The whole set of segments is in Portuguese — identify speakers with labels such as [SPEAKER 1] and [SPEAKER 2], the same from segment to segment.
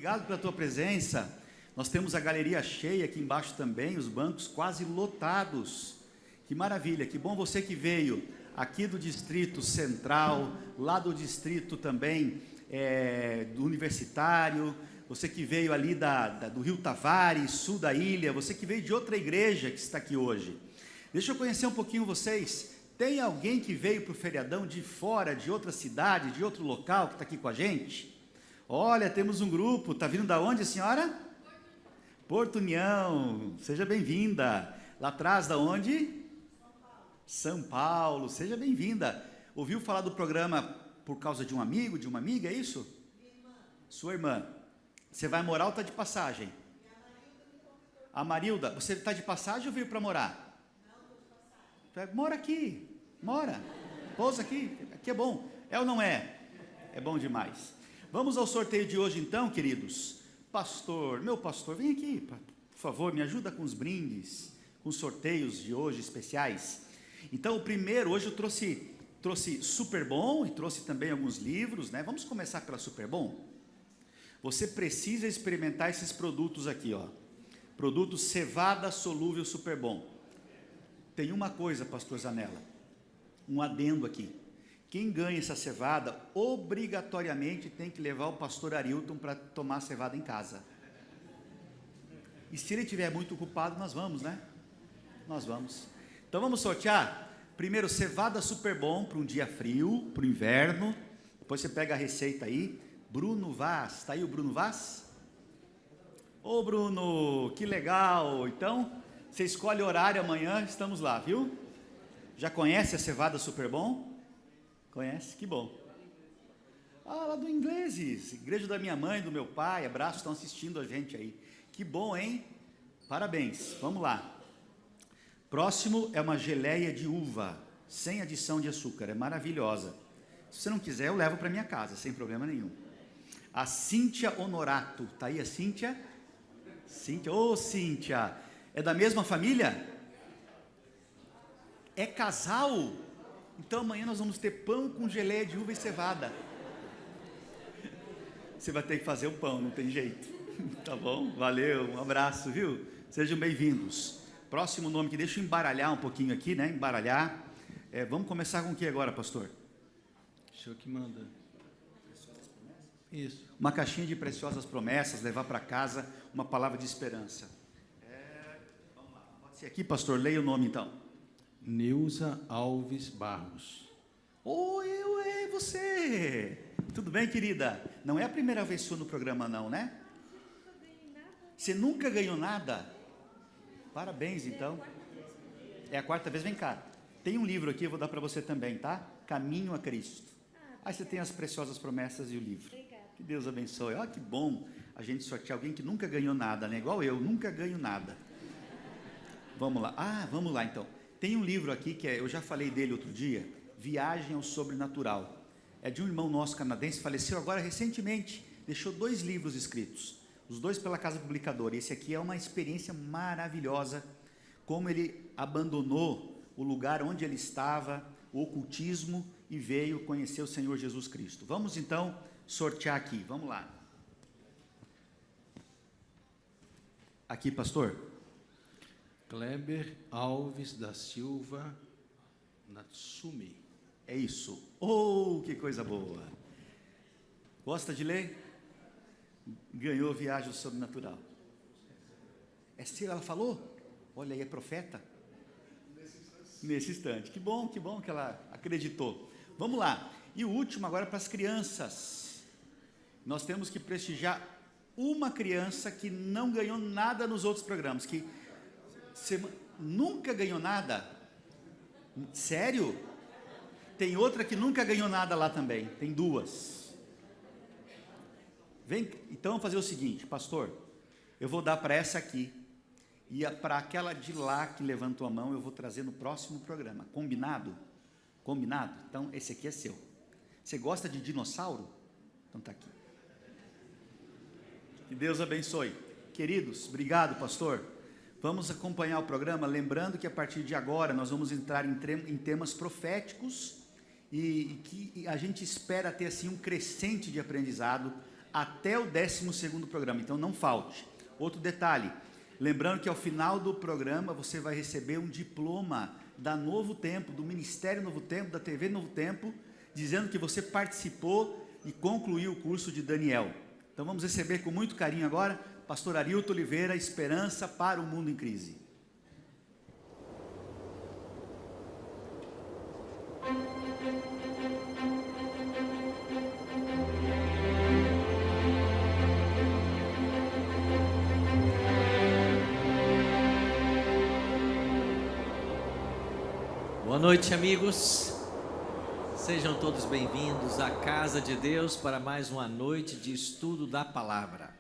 [SPEAKER 1] obrigado pela tua presença. Nós temos a galeria cheia aqui embaixo também, os bancos quase lotados. Que maravilha, que bom você que veio aqui do Distrito Central, lá do Distrito também do Universitário, você que veio ali do Rio Tavares, sul da ilha, você que veio de outra igreja que está aqui hoje. Deixa eu conhecer um pouquinho vocês. Tem alguém que veio para o feriadão de fora, de outra cidade, de outro local, que está aqui com a gente? Olha, temos um grupo, está vindo da onde, senhora? Porto União, seja bem-vinda. Lá atrás, da onde? São Paulo, seja bem-vinda. Ouviu falar do programa por causa de um amigo, de uma amiga, é isso? Minha irmã. Sua irmã. Você vai morar ou está de passagem? A Marilda, você está de passagem ou veio para morar? Mora aqui, mora, pousa aqui é bom, é ou não é? É bom demais. Vamos ao sorteio de hoje então, queridos. Pastor, meu pastor, vem aqui, por favor, me ajuda com os brindes, com os sorteios de hoje especiais. Então, o primeiro, hoje eu trouxe Super Bom e trouxe também alguns livros, né? Vamos começar pela Super Bom? Você precisa experimentar esses produtos aqui, ó. Produto Cevada Solúvel Super Bom. Tem uma coisa, pastor Zanella, um adendo aqui. Quem ganha essa cevada, obrigatoriamente tem que levar o pastor Arilton para tomar a cevada em casa. E se ele estiver muito ocupado, nós vamos, né? Nós vamos. Então vamos sortear. Primeiro, cevada Super Bom para um dia frio, para o inverno. Depois você pega a receita aí. Bruno Vaz, está aí o Bruno Vaz? Ô Bruno, que legal! Então, você escolhe o horário amanhã, estamos lá, viu? Já conhece a cevada Super Bom? Conhece? Que bom. Ah, lá do Ingleses, igreja da minha mãe, do meu pai, abraço, estão assistindo a gente aí. Que bom, hein? Parabéns, vamos lá. Próximo é uma geleia de uva, sem adição de açúcar, é maravilhosa. Se você não quiser, eu levo para minha casa, sem problema nenhum. A Cíntia Honorato, tá aí a Cíntia? Cíntia, ô Cíntia, é da mesma família? É casal? Então amanhã nós vamos ter pão com geleia de uva e cevada. Você vai ter que fazer o pão, não tem jeito. Tá bom? Valeu, um abraço, viu? Sejam bem-vindos. Próximo nome que deixa eu embaralhar um pouquinho aqui, né? Embaralhar. Vamos começar com o que agora, pastor?
[SPEAKER 2] O senhor que manda. Isso.
[SPEAKER 1] Uma caixinha de preciosas promessas, levar para casa uma palavra de esperança. Vamos lá. Pode ser aqui, pastor? Leia o nome então.
[SPEAKER 2] Neuza Alves Barros.
[SPEAKER 1] Oi, você! Tudo bem, querida? Não é a primeira vez sua no programa, não, né? Você nunca ganhou nada? Parabéns, então. É a quarta vez, vem cá. Tem um livro aqui, eu vou dar para você também, tá? Caminho a Cristo. Aí você tem as preciosas promessas e o livro. Que Deus abençoe. Olha que bom a gente sortear alguém que nunca ganhou nada, né? Igual eu, nunca ganho nada. Vamos lá. Vamos lá então. Tem um livro aqui que eu já falei dele outro dia, Viagem ao Sobrenatural. É de um irmão nosso canadense, faleceu agora recentemente, deixou 2 livros escritos, os 2 pela Casa Publicadora. Esse aqui é uma experiência maravilhosa, como ele abandonou o lugar onde ele estava, o ocultismo, e veio conhecer o Senhor Jesus Cristo. Vamos então sortear aqui, vamos lá. Aqui, pastor.
[SPEAKER 2] Kleber Alves da Silva Natsumi.
[SPEAKER 1] É isso. Que coisa boa. Gosta de ler? Ganhou Viagem ao Sobrenatural. É seu, ela falou? Olha aí, é profeta? Nesse instante. Que bom que ela acreditou. Vamos lá. E o último agora para as crianças. Nós temos que prestigiar uma criança que não ganhou nada nos outros programas, que nunca ganhou nada. Sério? Tem outra que nunca ganhou nada lá também. Tem 2. Vem, então vamos fazer o seguinte, pastor. Eu vou dar para essa aqui. E para aquela de lá que levantou a mão, eu vou trazer no próximo programa. Combinado? Combinado? Então, esse aqui é seu. Você gosta de dinossauro? Então está aqui. Que Deus abençoe. Queridos, obrigado, pastor. Vamos acompanhar o programa, lembrando que a partir de agora nós vamos entrar em temas proféticos e que a gente espera ter assim um crescente de aprendizado até o 12º programa, então não falte. Outro detalhe, lembrando que ao final do programa você vai receber um diploma da Novo Tempo, do Ministério Novo Tempo, da TV Novo Tempo, dizendo que você participou e concluiu o curso de Daniel. Então vamos receber com muito carinho agora, pastor Arilton Oliveira, Esperança para o Mundo em Crise.
[SPEAKER 3] Boa noite, amigos. Sejam todos bem-vindos à casa de Deus para mais uma noite de estudo da palavra.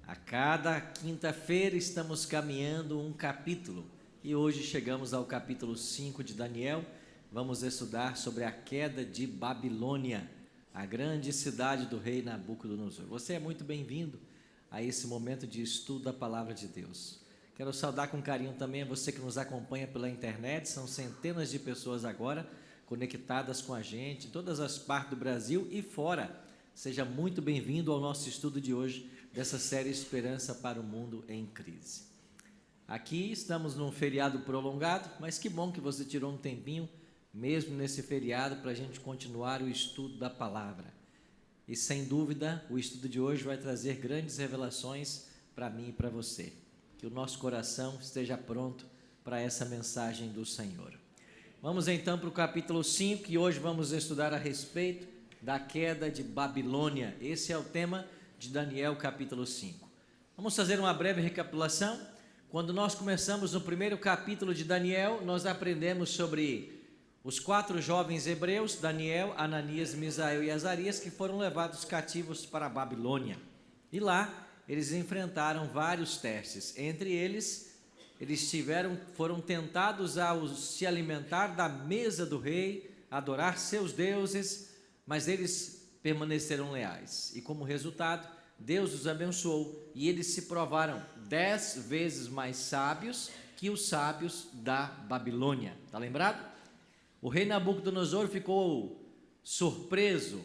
[SPEAKER 3] A cada quinta-feira estamos caminhando um capítulo e hoje chegamos ao capítulo 5 de Daniel. Vamos estudar sobre a queda de Babilônia, a grande cidade do rei Nabucodonosor. Você é muito bem-vindo a esse momento de estudo da palavra de Deus. Quero saudar com carinho também a você que nos acompanha pela internet. São centenas de pessoas agora conectadas com a gente, em todas as partes do Brasil e fora. Seja muito bem-vindo ao nosso estudo de hoje, dessa série Esperança para o Mundo em Crise. Aqui estamos num feriado prolongado, mas que bom que você tirou um tempinho, mesmo nesse feriado, para a gente continuar o estudo da palavra. E sem dúvida, o estudo de hoje vai trazer grandes revelações para mim e para você. Que o nosso coração esteja pronto para essa mensagem do Senhor. Vamos então para o capítulo 5 e hoje vamos estudar a respeito da queda de Babilônia. Esse é o tema de Daniel capítulo 5. Vamos fazer uma breve recapitulação. Quando nós começamos no primeiro capítulo de Daniel, nós aprendemos sobre os 4 jovens hebreus, Daniel, Ananias, Misael e Azarias, que foram levados cativos para a Babilônia. E lá eles enfrentaram vários testes. Entre eles, foram tentados a se alimentar da mesa do rei, adorar seus deuses, mas eles permaneceram leais. E como resultado, Deus os abençoou e eles se provaram 10 vezes mais sábios que os sábios da Babilônia. Está lembrado? O rei Nabucodonosor ficou surpreso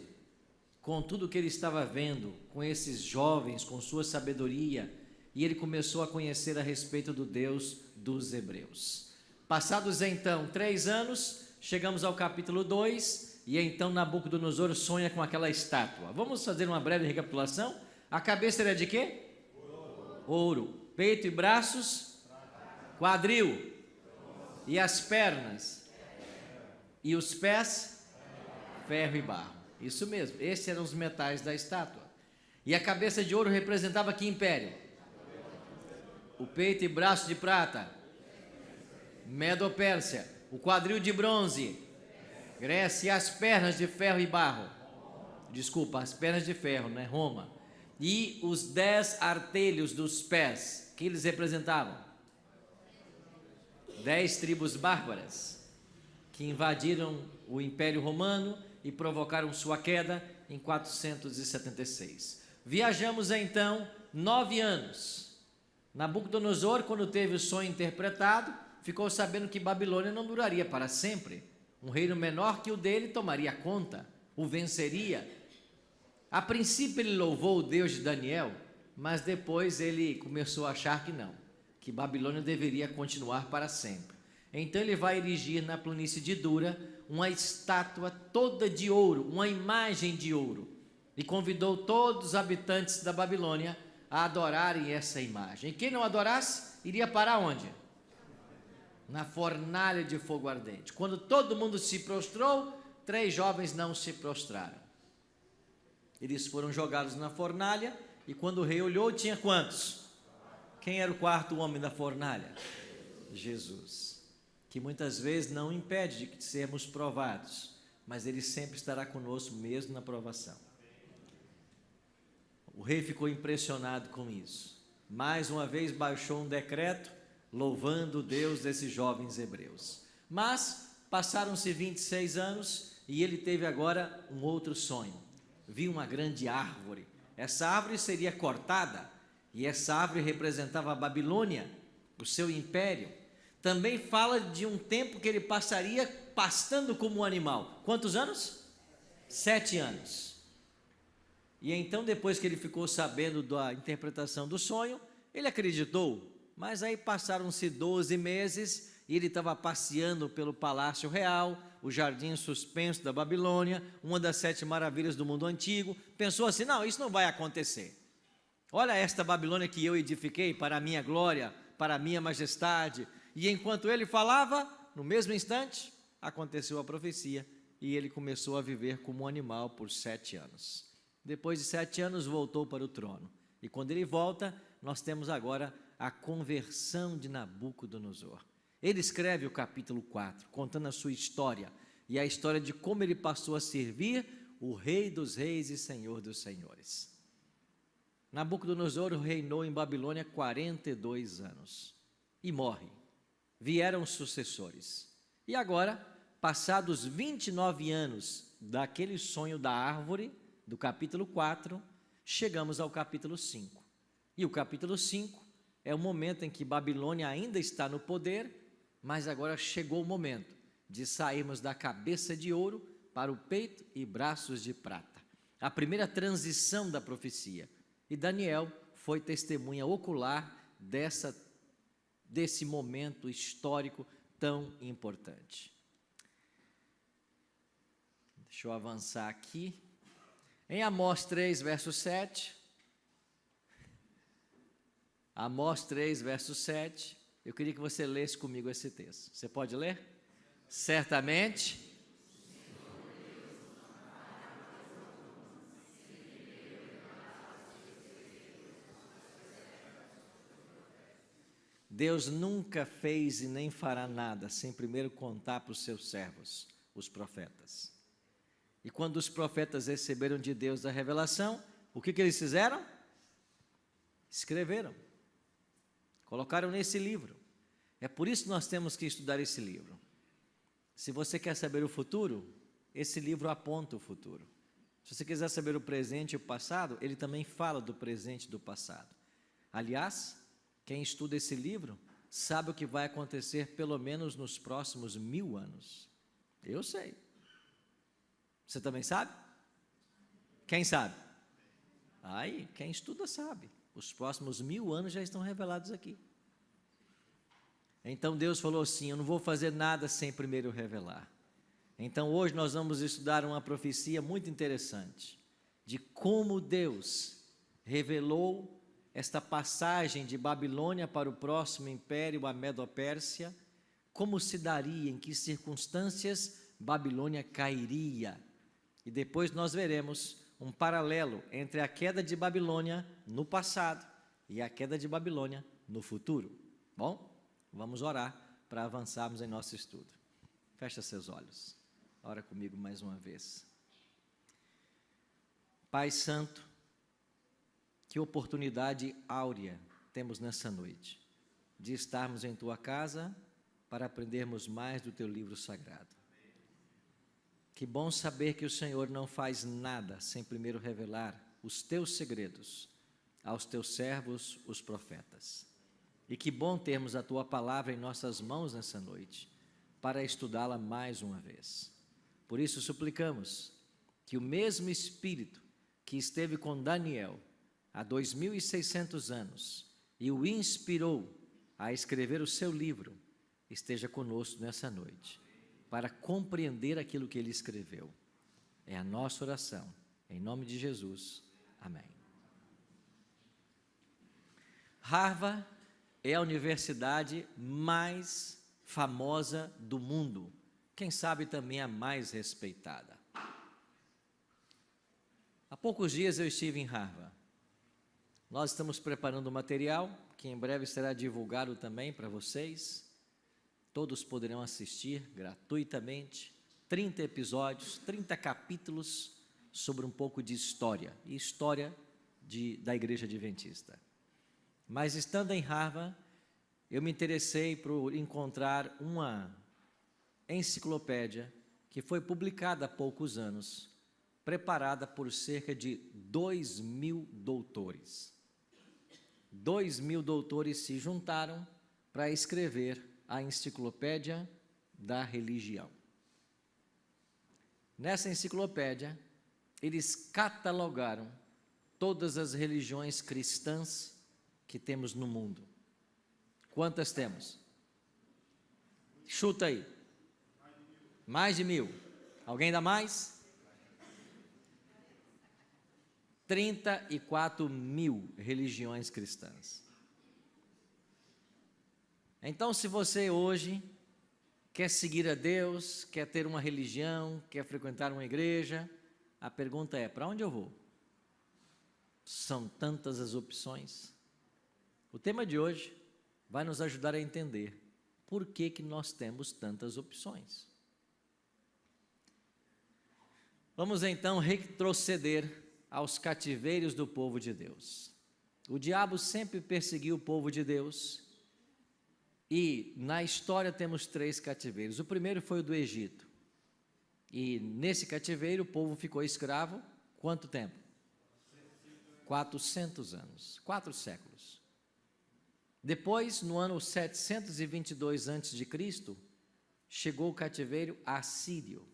[SPEAKER 3] com tudo que ele estava vendo, com esses jovens, com sua sabedoria, e ele começou a conhecer a respeito do Deus dos hebreus. Passados então 3 anos, chegamos ao capítulo 2, e então Nabucodonosor sonha com aquela estátua. Vamos fazer uma breve recapitulação? A cabeça era de quê? Ouro. Peito e braços? Quadril. E as pernas? E os pés? Ferro e barro. Isso mesmo, esses eram os metais da estátua. E a cabeça de ouro representava que império? O peito e braço de prata? Medo-Pérsia. O quadril de bronze? Grécia. E as pernas de ferro e barro? Desculpa, as pernas de ferro, né? Roma. E os 10 artelhos dos pés, que eles representavam? 10 tribos bárbaras que invadiram o Império Romano e provocaram sua queda em 476. Viajamos então 9 anos. Nabucodonosor, quando teve o sonho interpretado, ficou sabendo que Babilônia não duraria para sempre. Um reino menor que o dele tomaria conta, o venceria. A princípio ele louvou o Deus de Daniel, mas depois ele começou a achar que não, que Babilônia deveria continuar para sempre. Então ele vai erigir na planície de Dura uma estátua toda de ouro, uma imagem de ouro, e convidou todos os habitantes da Babilônia a adorarem essa imagem. E quem não adorasse, iria para onde? Na fornalha de fogo ardente. Quando todo mundo se prostrou, 3 jovens não se prostraram. Eles foram jogados na fornalha, e quando o rei olhou, tinha quantos? Quem era o 4º homem da fornalha? Jesus. Que muitas vezes não impede de sermos provados, mas ele sempre estará conosco mesmo na provação. O rei ficou impressionado com isso. Mais uma vez baixou um decreto louvando o Deus desses jovens hebreus. Mas passaram-se 26 anos e ele teve agora um outro sonho. Viu uma grande árvore. Essa árvore seria cortada e essa árvore representava a Babilônia, o seu império. Também fala de um tempo que ele passaria pastando como um animal. Quantos anos? 7 anos. E então, depois que ele ficou sabendo da interpretação do sonho, ele acreditou. Mas aí passaram-se 12 meses e ele estava passeando pelo Palácio Real, o Jardim Suspenso da Babilônia, uma das 7 maravilhas do mundo antigo. Pensou assim: não, isso não vai acontecer. Olha esta Babilônia que eu edifiquei para a minha glória, para a minha majestade. E enquanto ele falava, no mesmo instante, aconteceu a profecia e ele começou a viver como um animal por 7 anos. Depois de 7 anos, voltou para o trono. E quando ele volta, nós temos agora a conversão de Nabucodonosor. Ele escreve o capítulo 4, contando a sua história, e a história de como ele passou a servir o Rei dos Reis e Senhor dos Senhores. Nabucodonosor reinou em Babilônia 42 anos e morre. Vieram sucessores. E agora, passados 29 anos daquele sonho da árvore, do capítulo 4, chegamos ao capítulo 5. E o capítulo 5 é o momento em que Babilônia ainda está no poder, mas agora chegou o momento de sairmos da cabeça de ouro para o peito e braços de prata. A primeira transição da profecia. E Daniel foi testemunha ocular desse momento histórico tão importante. Deixa eu avançar aqui. Em Amós 3, verso 7. Amós 3, verso 7. Eu queria que você lesse comigo esse texto. Você pode ler? Certamente. Deus nunca fez e nem fará nada sem primeiro contar para os seus servos, os profetas. E quando os profetas receberam de Deus a revelação, o que eles fizeram? Escreveram. Colocaram nesse livro. É por isso que nós temos que estudar esse livro. Se você quer saber o futuro, esse livro aponta o futuro. Se você quiser saber o presente e o passado, ele também fala do presente e do passado. Aliás, quem estuda esse livro sabe o que vai acontecer pelo menos nos próximos 1000 anos. Eu sei. Você também sabe? Quem sabe? Aí, quem estuda sabe. Os próximos 1000 anos já estão revelados aqui. Então Deus falou assim: eu não vou fazer nada sem primeiro revelar. Então hoje nós vamos estudar uma profecia muito interessante, de como Deus revelou esta passagem de Babilônia para o próximo império, a Medo-Pérsia, como se daria, em que circunstâncias Babilônia cairia. E depois nós veremos um paralelo entre a queda de Babilônia no passado e a queda de Babilônia no futuro. Bom, vamos orar para avançarmos em nosso estudo. Fecha seus olhos. Ora comigo mais uma vez. Pai Santo, que oportunidade áurea temos nessa noite de estarmos em Tua casa para aprendermos mais do Teu livro sagrado. Que bom saber que o Senhor não faz nada sem primeiro revelar os Teus segredos aos Teus servos, os profetas. E que bom termos a Tua palavra em nossas mãos nessa noite para estudá-la mais uma vez. Por isso suplicamos que o mesmo Espírito que esteve com Daniel há 2600 anos e o inspirou a escrever o seu livro, esteja conosco nessa noite, para compreender aquilo que ele escreveu. É a nossa oração, em nome de Jesus. Amém. Harvard é a universidade mais famosa do mundo, quem sabe também a mais respeitada. Há poucos dias eu estive em Harvard. Nós estamos preparando um material que em breve será divulgado também para vocês. Todos poderão assistir gratuitamente. 30 episódios, 30 capítulos sobre um pouco de história. E história da Igreja Adventista. Mas estando em Harvard, eu me interessei por encontrar uma enciclopédia que foi publicada há poucos anos, preparada por cerca de 2000 doutores. 2000 doutores se juntaram para escrever a enciclopédia da religião. Nessa enciclopédia, eles catalogaram todas as religiões cristãs que temos no mundo? Quantas temos? Chuta aí. Mais de 1000. Alguém dá mais? 34.000 religiões cristãs. Então, se você hoje quer seguir a Deus, quer ter uma religião, quer frequentar uma igreja, a pergunta é: para onde eu vou? São tantas as opções. O tema de hoje vai nos ajudar a entender por que nós temos tantas opções. Vamos então retroceder aos cativeiros do povo de Deus. O diabo sempre perseguiu o povo de Deus, e na história temos 3 cativeiros. O primeiro foi o do Egito, e nesse cativeiro o povo ficou escravo quanto tempo? 400 anos, 4 séculos. Depois, no ano 722 a.C., chegou o cativeiro assírio.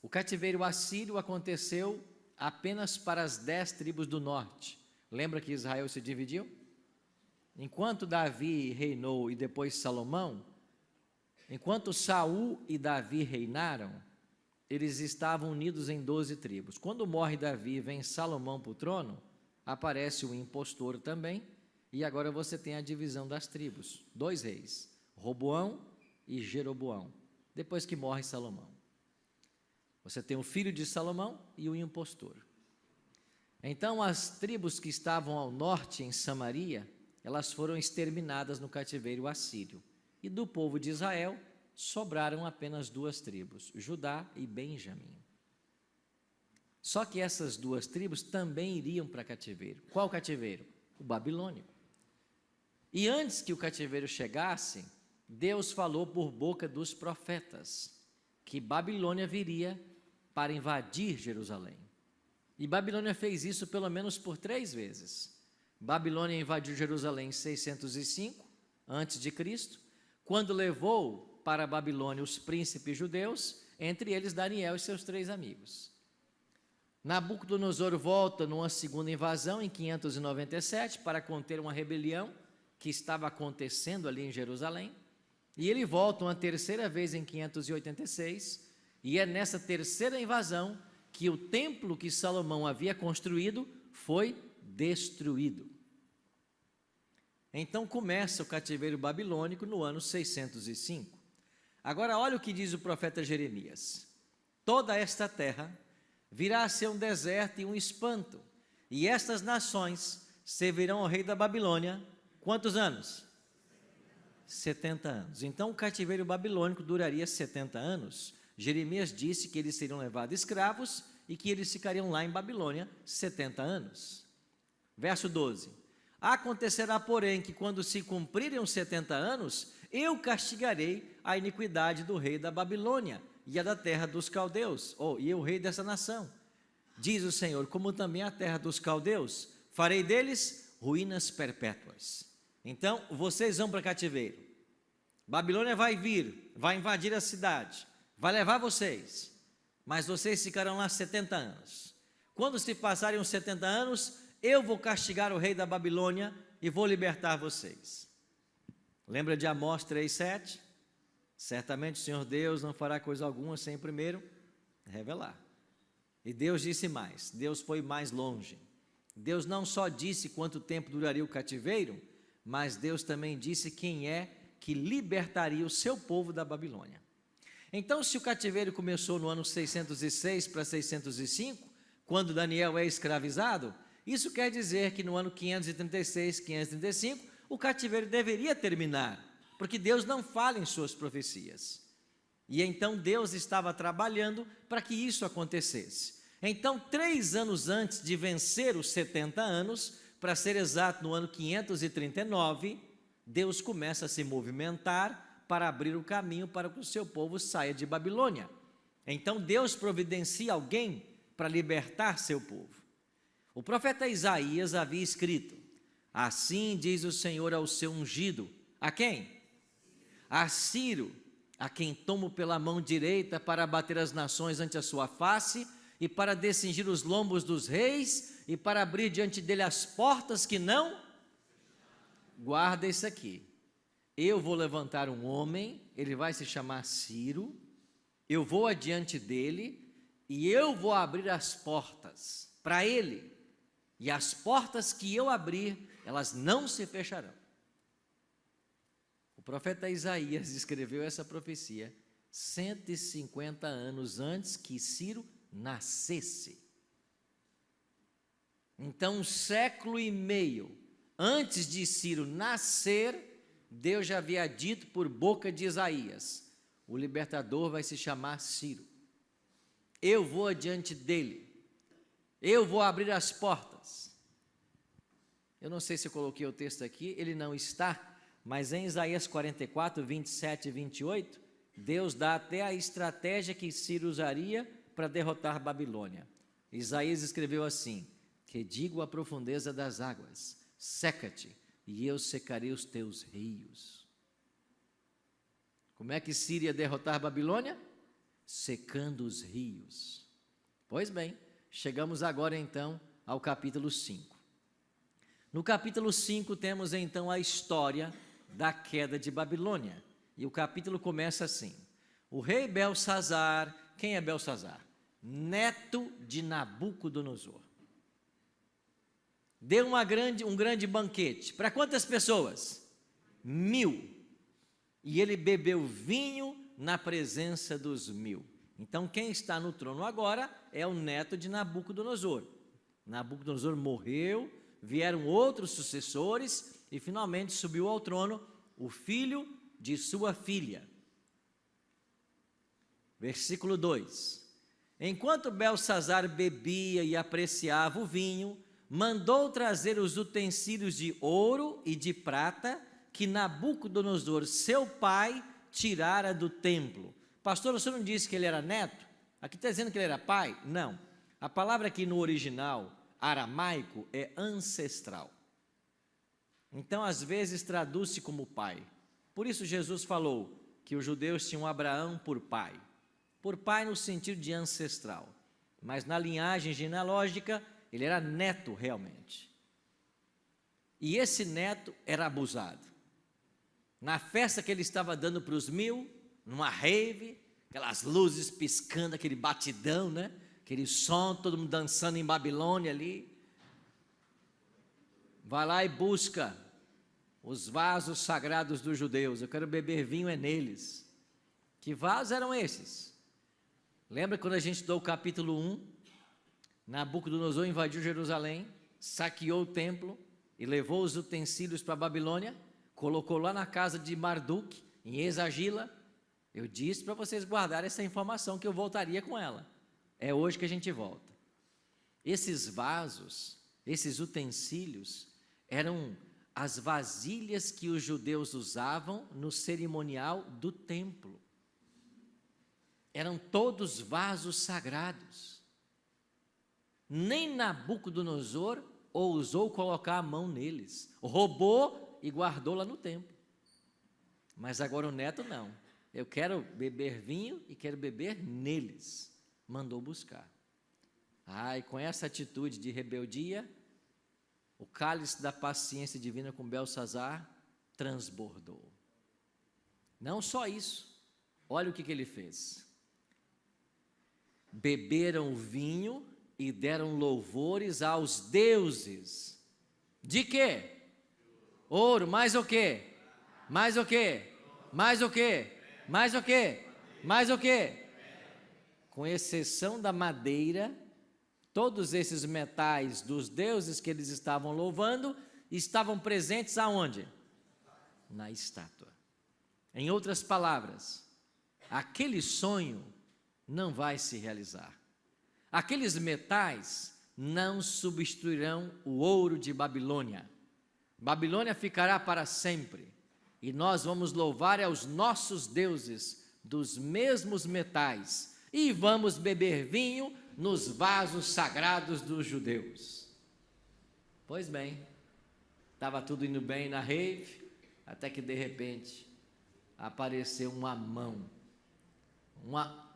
[SPEAKER 3] O cativeiro assírio aconteceu apenas para as 10 tribos do norte. Lembra que Israel se dividiu? Enquanto Davi reinou e depois Salomão, enquanto Saul e Davi reinaram, eles estavam unidos em 12 tribos. Quando morre Davi e vem Salomão para o trono, aparece o impostor também, e agora você tem a divisão das tribos. 2 reis, Roboão e Jeroboão, depois que morre Salomão. Você tem o filho de Salomão e o impostor. Então, as tribos que estavam ao norte, em Samaria, elas foram exterminadas no cativeiro assírio. E do povo de Israel, sobraram apenas 2 tribos, Judá e Benjamim. Só que essas 2 tribos também iriam para cativeiro. Qual cativeiro? O babilônico. E antes que o cativeiro chegasse, Deus falou por boca dos profetas que Babilônia viria para invadir Jerusalém. E Babilônia fez isso pelo menos por 3 vezes. Babilônia invadiu Jerusalém em 605 a.C., quando levou para a Babilônia os príncipes judeus, entre eles Daniel e seus 3 amigos. Nabucodonosor volta numa segunda invasão em 597 para conter uma rebelião que estava acontecendo ali em Jerusalém, e ele volta uma 3ª vez em 586, e é nessa 3ª invasão que o templo que Salomão havia construído foi destruído. Então começa o cativeiro babilônico no ano 605. Agora olha o que diz o profeta Jeremias: toda esta terra virá a ser um deserto e um espanto, e estas nações servirão ao rei da Babilônia quantos anos? 70 anos. Então o cativeiro babilônico duraria 70 anos. Jeremias disse que eles seriam levados escravos e que eles ficariam lá em Babilônia 70 anos. Verso 12: acontecerá, porém, que quando se cumprirem os 70 anos, eu castigarei a iniquidade do rei da Babilônia e a da terra dos caldeus, e o rei dessa nação. Diz o Senhor, como também a terra dos caldeus, farei deles ruínas perpétuas. Então, vocês vão para cativeiro. Babilônia vai vir, vai invadir a cidade, vai levar vocês, mas vocês ficarão lá 70 anos. Quando se passarem os 70 anos, eu vou castigar o rei da Babilônia e vou libertar vocês. Lembra de Amós 3,7? Certamente o Senhor Deus não fará coisa alguma sem primeiro revelar. E Deus disse mais, Deus foi mais longe. Deus não só disse quanto tempo duraria o cativeiro, mas Deus também disse quem é que libertaria o seu povo da Babilônia. Então, se o cativeiro começou no ano 606 para 605, quando Daniel é escravizado, isso quer dizer que no ano 536, 535, o cativeiro deveria terminar, porque Deus não fala em suas profecias. E então Deus estava trabalhando para que isso acontecesse. Então, 3 anos antes de vencer os 70 anos, para ser exato no ano 539, Deus começa a se movimentar para abrir o caminho para que o seu povo saia de Babilônia. Então Deus providencia alguém para libertar seu povo. O profeta Isaías havia escrito: assim diz o Senhor ao seu ungido. A quem? A Ciro, a quem tomo pela mão direita para abater as nações ante a sua face e para descingir os lombos dos reis e para abrir diante dele as portas que não. Guarda isso aqui. Eu vou levantar um homem, ele vai se chamar Ciro, eu vou adiante dele e eu vou abrir as portas para ele. E as portas que eu abrir, elas não se fecharão. O profeta Isaías escreveu essa profecia 150 anos antes que Ciro nascesse. Então, 1,5 séculos antes de Ciro nascer, Deus já havia dito por boca de Isaías: o libertador vai se chamar Ciro. Eu vou adiante dele. Eu vou abrir as portas. Eu não sei se eu coloquei o texto aqui, ele não está, mas em Isaías 44, 27 e 28, Deus dá até a estratégia que Ciro usaria para derrotar Babilônia. Isaías escreveu assim: que digo a profundeza das águas, seca-te, e eu secarei os teus rios. Como é que Ciro ia derrotar Babilônia? Secando os rios. Pois bem, chegamos agora então ao capítulo 5. No capítulo 5 temos então a história da queda de Babilônia. E o capítulo começa assim: o rei Belsazar, quem é Belsazar? Neto de Nabucodonosor. Deu um grande banquete. Para quantas pessoas? 1000. E ele bebeu vinho na presença dos 1000. Então quem está no trono agora é o neto de Nabucodonosor. Nabucodonosor morreu, vieram outros sucessores e finalmente subiu ao trono o filho de sua filha. Versículo 2: enquanto Belsazar bebia e apreciava o vinho, mandou trazer os utensílios de ouro e de prata que Nabucodonosor, seu pai, tirara do templo. Pastor, você não disse que ele era neto? Aqui está dizendo que ele era pai? Não. A palavra aqui no original aramaico é ancestral. Então, às vezes, traduz-se como pai. Por isso, Jesus falou que os judeus tinham Abraão por pai. Por pai no sentido de ancestral. Mas na linhagem genealógica, ele era neto realmente. E esse neto era abusado. Na festa que ele estava dando para os 1000, numa rave, aquelas luzes piscando, aquele batidão, né? Aquele som, todo mundo dançando em Babilônia ali. Vai lá e busca os vasos sagrados dos judeus. Eu quero beber vinho é neles. Que vasos eram esses? Lembra quando a gente estudou o capítulo 1? Nabucodonosor invadiu Jerusalém, saqueou o templo e levou os utensílios para a Babilônia, colocou lá na casa de Marduk, em Esagila. Eu disse para vocês guardarem essa informação que eu voltaria com ela. É hoje que a gente volta. Esses vasos, esses utensílios, eram as vasilhas que os judeus usavam no cerimonial do templo. Eram todos vasos sagrados. Nem Nabucodonosor ousou colocar a mão neles. Roubou e guardou lá no templo. Mas agora o neto não. Eu quero beber vinho e quero beber neles. Mandou buscar. E com essa atitude de rebeldia, o cálice da paciência divina com Belsazar transbordou. Não só isso. Olha o que ele fez. Beberam o vinho e deram louvores aos deuses. De quê? Ouro, mais o quê? Mais o quê? Mais o quê? Mais o quê? Mais o quê? Com exceção da madeira, todos esses metais dos deuses que eles estavam louvando, estavam presentes aonde? Na estátua. Em outras palavras, aquele sonho não vai se realizar. Aqueles metais não substituirão o ouro de Babilônia. Babilônia ficará para sempre, e nós vamos louvar aos nossos deuses dos mesmos metais, e vamos beber vinho nos vasos sagrados dos judeus. Pois bem, estava tudo indo bem na rave, até que de repente apareceu uma mão.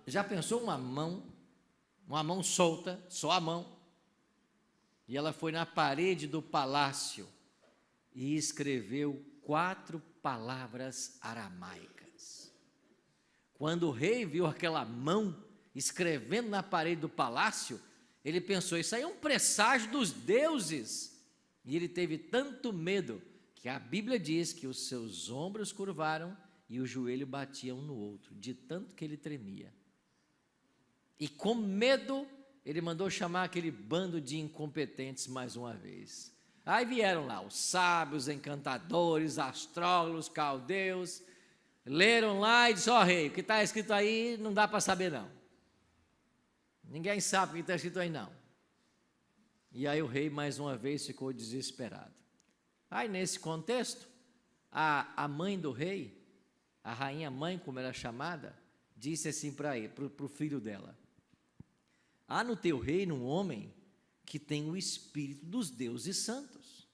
[SPEAKER 3] Já pensou uma mão solta, só a mão? E ela foi na parede do palácio e escreveu 4 palavras aramaicas. Quando o rei viu aquela mão escrevendo na parede do palácio, ele pensou, isso aí é um presságio dos deuses. E ele teve tanto medo, que a Bíblia diz que os seus ombros curvaram e o joelho batia um no outro, de tanto que ele tremia. E com medo, ele mandou chamar aquele bando de incompetentes mais uma vez. Aí vieram lá os sábios, encantadores, astrólogos, caldeus, leram lá e disseram, rei, o que está escrito aí não dá para saber não. Ninguém sabe o que está escrito aí não. E aí o rei mais uma vez ficou desesperado. Aí nesse contexto, a mãe do rei, a rainha mãe como era chamada, disse assim para o filho dela, há no teu reino um homem que tem o espírito dos deuses santos.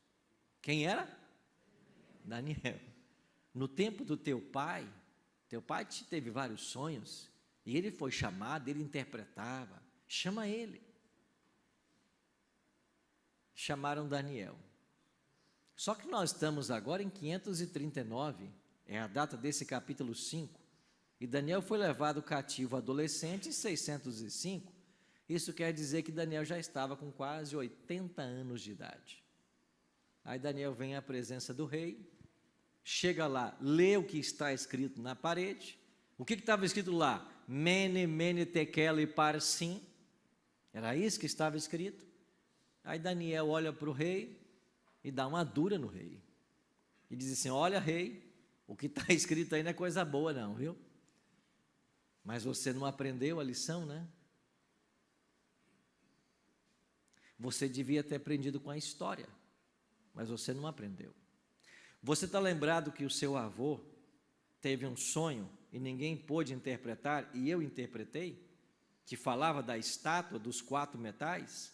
[SPEAKER 3] Quem era? Daniel. No tempo do teu pai teve vários sonhos, e ele foi chamado, ele interpretava, chama ele. Chamaram Daniel. Só que nós estamos agora em 539, é a data desse capítulo 5, e Daniel foi levado cativo adolescente em 605, isso quer dizer que Daniel já estava com quase 80 anos de idade. Aí Daniel vem à presença do rei, chega lá, lê o que está escrito na parede. O que estava escrito lá? Mene, mene, tekel e parsim. Era isso que estava escrito. Aí Daniel olha para o rei e dá uma dura no rei. E diz assim, olha rei, o que está escrito aí não é coisa boa não, viu? Mas você não aprendeu a lição, né? Você devia ter aprendido com a história, mas você não aprendeu. Você está lembrado que o seu avô teve um sonho e ninguém pôde interpretar, e eu interpretei, que falava da estátua dos 4 metais,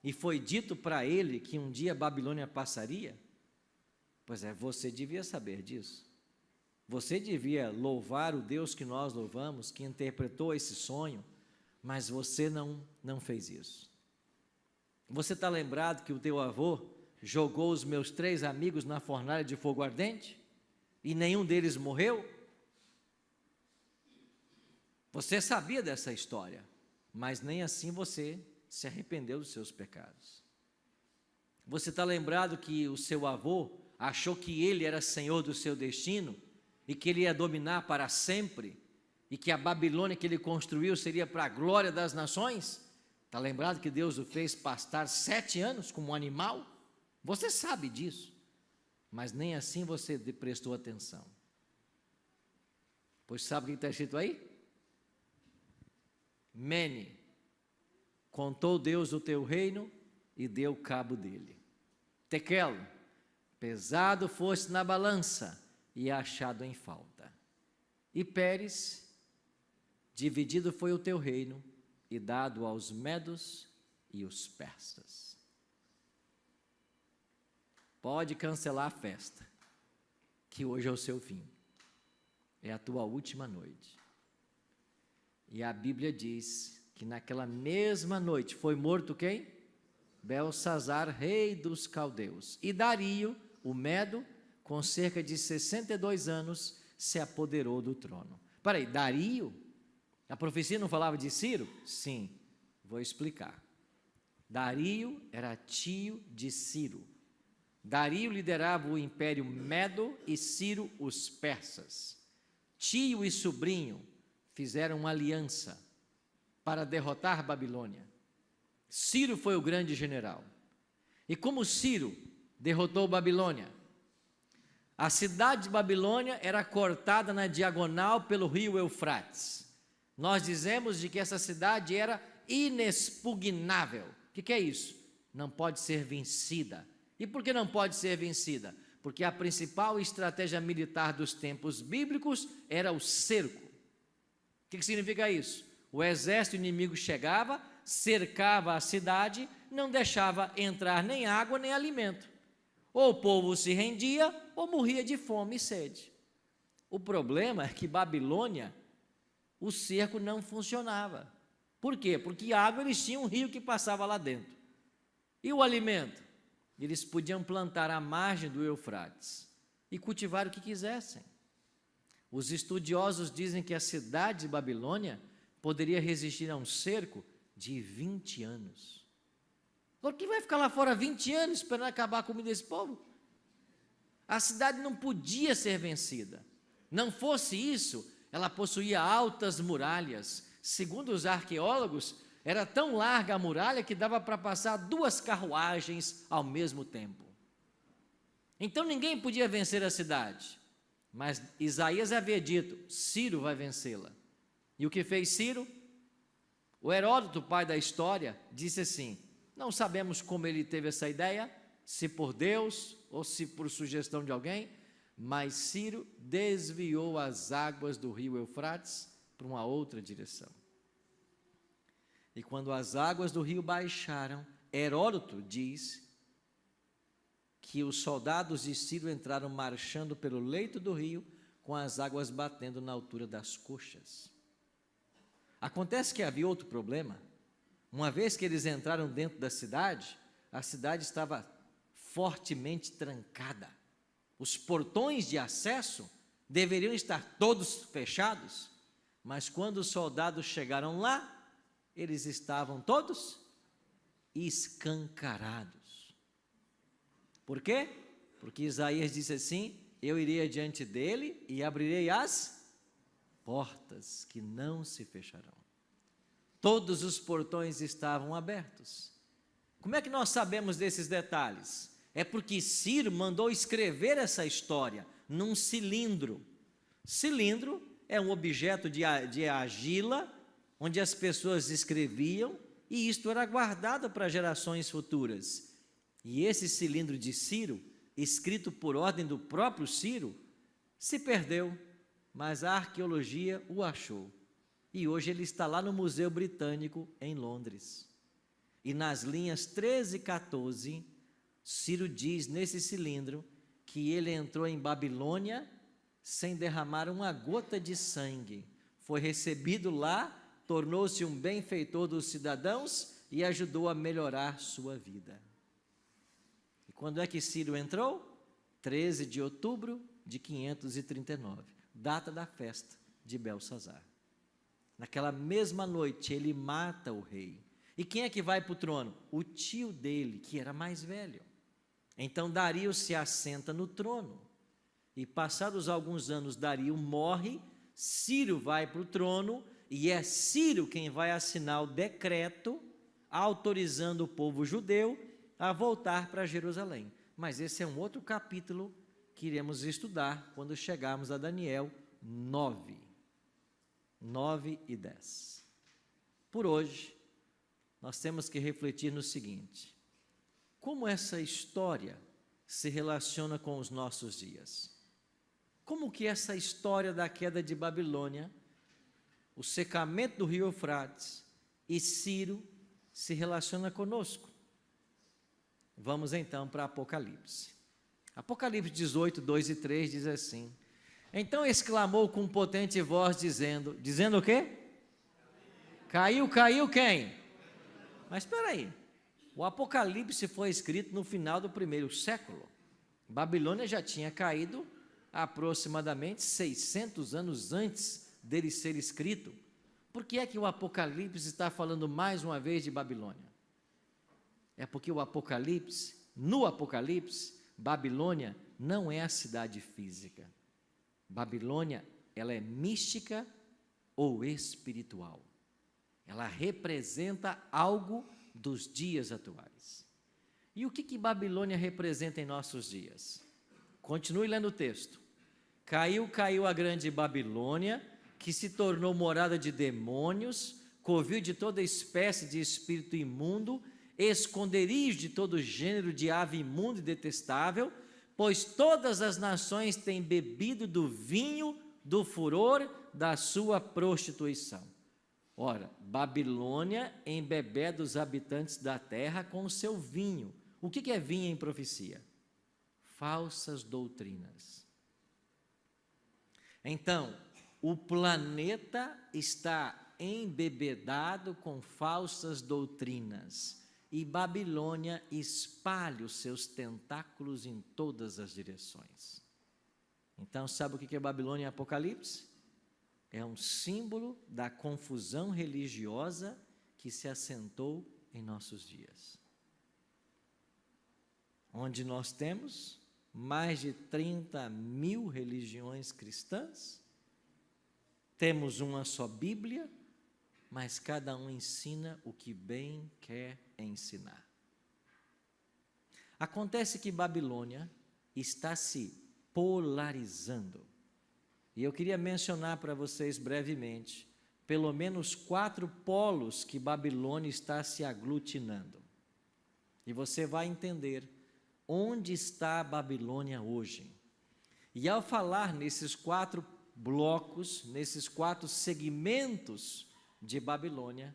[SPEAKER 3] e foi dito para ele que um dia a Babilônia passaria? Pois é, você devia saber disso. Você devia louvar o Deus que nós louvamos, que interpretou esse sonho, mas você não fez isso. Você está lembrado que o teu avô jogou os meus 3 amigos na fornalha de fogo ardente e nenhum deles morreu? Você sabia dessa história, mas nem assim você se arrependeu dos seus pecados. Você está lembrado que o seu avô achou que ele era senhor do seu destino e que ele ia dominar para sempre e que a Babilônia que ele construiu seria para a glória das nações? Está lembrado que Deus o fez pastar 7 anos como um animal? Você sabe disso, mas nem assim você prestou atenção. Pois sabe o que está escrito aí? Mene, contou Deus o teu reino e deu cabo dele. Tekel, pesado foste na balança e achado em falta. E Pérez, dividido foi o teu reino e dado aos medos e os persas. Pode cancelar a festa, que hoje é o seu fim. É a tua última noite. E a Bíblia diz que naquela mesma noite foi morto quem? Belsazar, rei dos caldeus. E Dario, o Medo, com cerca de 62 anos, se apoderou do trono. Peraí, Dario? A profecia não falava de Ciro? Sim, vou explicar. Dario era tio de Ciro. Dario liderava o império Medo e Ciro os persas. Tio e sobrinho fizeram uma aliança para derrotar Babilônia. Ciro foi o grande general. E como Ciro derrotou Babilônia, a cidade de Babilônia era cortada na diagonal pelo rio Eufrates. Nós dizemos de que essa cidade era inexpugnável. O que é isso? Não pode ser vencida. E por que não pode ser vencida? Porque a principal estratégia militar dos tempos bíblicos era o cerco. O que significa isso? O exército inimigo chegava, cercava a cidade, não deixava entrar nem água nem alimento. Ou o povo se rendia ou morria de fome e sede. O problema é que Babilônia, o cerco não funcionava. Por quê? Porque água eles tinham um rio que passava lá dentro. E o alimento? Eles podiam plantar à margem do Eufrates e cultivar o que quisessem. Os estudiosos dizem que a cidade de Babilônia poderia resistir a um cerco de 20 anos. Por que vai ficar lá fora 20 anos esperando acabar a comida desse povo? A cidade não podia ser vencida. Não fosse isso, ela possuía altas muralhas. Segundo os arqueólogos, era tão larga a muralha que dava para passar 2 carruagens ao mesmo tempo. Então ninguém podia vencer a cidade. Mas Isaías havia dito: Ciro vai vencê-la. E o que fez Ciro? O Heródoto, pai da história, disse assim: não sabemos como ele teve essa ideia, se por Deus ou se por sugestão de alguém, mas Ciro desviou as águas do rio Eufrates para uma outra direção. E quando as águas do rio baixaram, Heródoto diz que os soldados de Ciro entraram marchando pelo leito do rio, com as águas batendo na altura das coxas. Acontece que havia outro problema. Uma vez que eles entraram dentro da cidade, a cidade estava fortemente trancada. Os portões de acesso deveriam estar todos fechados, mas quando os soldados chegaram lá, eles estavam todos escancarados. Por quê? Porque Isaías disse assim: eu irei adiante dele e abrirei as portas que não se fecharão. Todos os portões estavam abertos. Como é que nós sabemos desses detalhes? É porque Ciro mandou escrever essa história num cilindro. Cilindro é um objeto de argila, onde as pessoas escreviam, e isto era guardado para gerações futuras. E esse cilindro de Ciro, escrito por ordem do próprio Ciro, se perdeu, mas a arqueologia o achou. E hoje ele está lá no Museu Britânico, em Londres. E nas linhas 13 e 14, Ciro diz nesse cilindro que ele entrou em Babilônia sem derramar uma gota de sangue. Foi recebido lá, tornou-se um benfeitor dos cidadãos e ajudou a melhorar sua vida. E quando é que Ciro entrou? 13 de outubro de 539, data da festa de Belsazar. Naquela mesma noite ele mata o rei. E quem é que vai para o trono? O tio dele, que era mais velho. Então Dario se assenta no trono. E passados alguns anos Dario morre, Ciro vai para o trono, e é Ciro quem vai assinar o decreto autorizando o povo judeu a voltar para Jerusalém. Mas esse é um outro capítulo que iremos estudar quando chegarmos a Daniel 9 e 10. Por hoje, nós temos que refletir no seguinte: como essa história se relaciona com os nossos dias? Como que essa história da queda de Babilônia, o secamento do rio Eufrates e Ciro se relaciona conosco? Vamos então para Apocalipse. Apocalipse 18, 2 e 3 diz assim: então exclamou com potente voz, dizendo o quê? Caiu quem? Mas espera aí, o Apocalipse foi escrito no final do primeiro século. Babilônia já tinha caído aproximadamente 600 anos antes dele ser escrito. Por que é que o Apocalipse está falando mais uma vez de Babilônia? É porque no Apocalipse, Babilônia não é a cidade física. Babilônia, ela é mística ou espiritual. Ela representa algo dos dias atuais. E o que Babilônia representa em nossos dias? Continue lendo o texto. Caiu a grande Babilônia, que se tornou morada de demônios, covil de toda espécie de espírito imundo, esconderijo de todo gênero de ave imunda e detestável, pois todas as nações têm bebido do vinho do furor da sua prostituição. Ora, Babilônia embebeda os habitantes da terra com o seu vinho. O que é vinho em profecia? Falsas doutrinas. Então, o planeta está embebedado com falsas doutrinas. e Babilônia espalha os seus tentáculos em todas as direções. Então, sabe o que é Babilônia em Apocalipse? É um símbolo da confusão religiosa que se assentou em nossos dias. Onde nós temos mais de 30.000 religiões cristãs, temos uma só Bíblia, mas cada um ensina o que bem quer ensinar. Acontece que Babilônia está se polarizando. E eu queria mencionar para vocês brevemente, pelo menos 4 polos que Babilônia está se aglutinando. E você vai entender onde está a Babilônia hoje. E ao falar nesses 4 blocos, nesses 4 segmentos de Babilônia,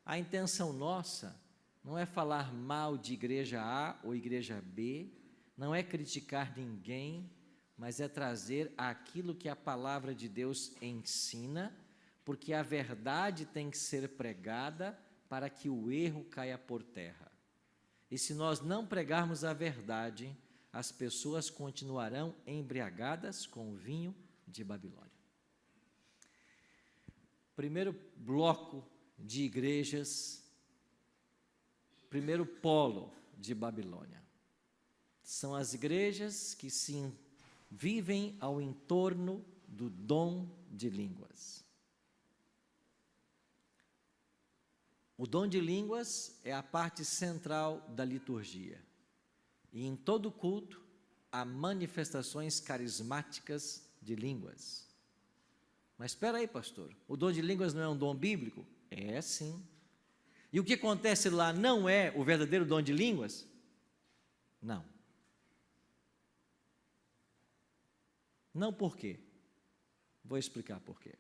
[SPEAKER 3] a intenção nossa não é falar mal de igreja A ou igreja B, não é criticar ninguém, mas é trazer aquilo que a palavra de Deus ensina, porque a verdade tem que ser pregada para que o erro caia por terra. E se nós não pregarmos a verdade, as pessoas continuarão embriagadas com o vinho de Babilônia. Primeiro bloco de igrejas, primeiro polo de Babilônia, são as igrejas que se vivem ao entorno do dom de línguas. O dom de línguas é a parte central da liturgia. E em todo culto há manifestações carismáticas de línguas. Mas espera aí, pastor, o dom de línguas não é um dom bíblico? É sim. E o que acontece lá não é o verdadeiro dom de línguas? Não. Não por quê? Vou explicar por quê.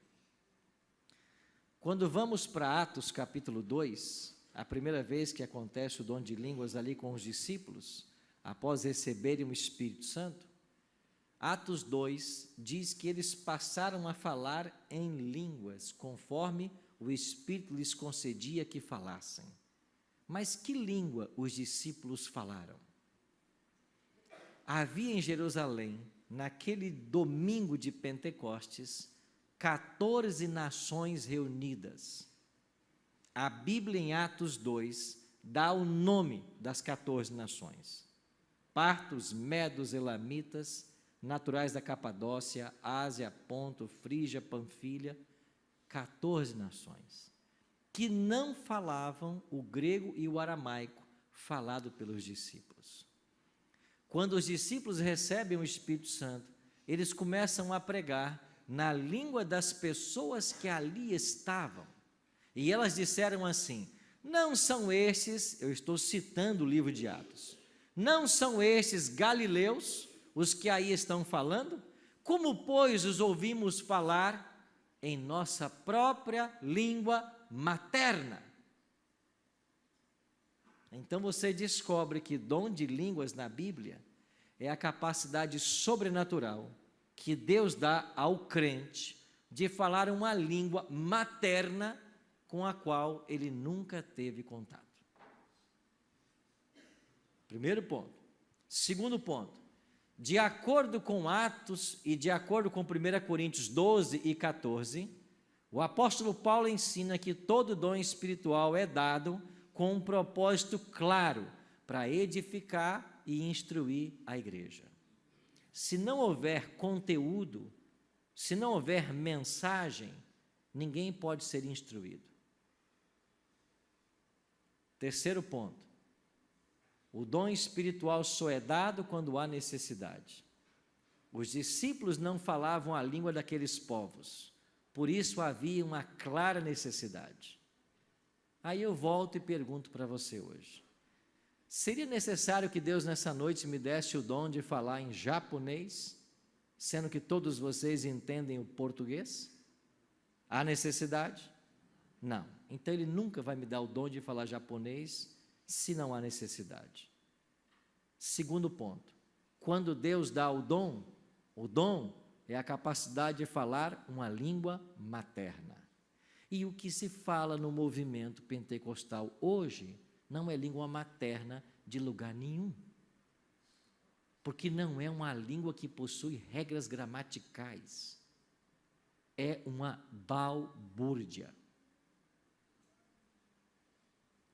[SPEAKER 3] Quando vamos para Atos capítulo 2, a primeira vez que acontece o dom de línguas ali com os discípulos, após receberem o Espírito Santo, Atos 2 diz que eles passaram a falar em línguas, conforme o Espírito lhes concedia que falassem. Mas que língua os discípulos falaram? Havia em Jerusalém, naquele domingo de Pentecostes, 14 nações reunidas. A Bíblia em Atos 2 dá o nome das 14 nações: partos, medos, elamitas, naturais da Capadócia, Ásia, Ponto, Frígia, Panfilha, 14 nações, que não falavam o grego e o aramaico falado pelos discípulos. Quando os discípulos recebem o Espírito Santo, eles começam a pregar na língua das pessoas que ali estavam. E elas disseram assim: não são estes, eu estou citando o livro de Atos, não são estes galileus os que aí estão falando? Como, pois, os ouvimos falar em nossa própria língua materna? Então você descobre que dom de línguas na Bíblia é a capacidade sobrenatural que Deus dá ao crente de falar uma língua materna com a qual ele nunca teve contato. Primeiro ponto. Segundo ponto, de acordo com Atos e de acordo com 1 Coríntios 12 e 14, o apóstolo Paulo ensina que todo dom espiritual é dado com um propósito claro, para edificar e instruir a igreja. Se não houver conteúdo, se não houver mensagem, ninguém pode ser instruído. Terceiro ponto, o dom espiritual só é dado quando há necessidade. Os discípulos não falavam a língua daqueles povos, por isso havia uma clara necessidade. Aí eu volto e pergunto para você hoje: seria necessário que Deus nessa noite me desse o dom de falar em japonês, sendo que todos vocês entendem o português? Há necessidade? Não. Então Ele nunca vai me dar o dom de falar japonês se não há necessidade. Segundo ponto, quando Deus dá o dom é a capacidade de falar uma língua materna. E o que se fala no movimento pentecostal hoje não é língua materna de lugar nenhum. Porque não é uma língua que possui regras gramaticais. É uma balbúrdia.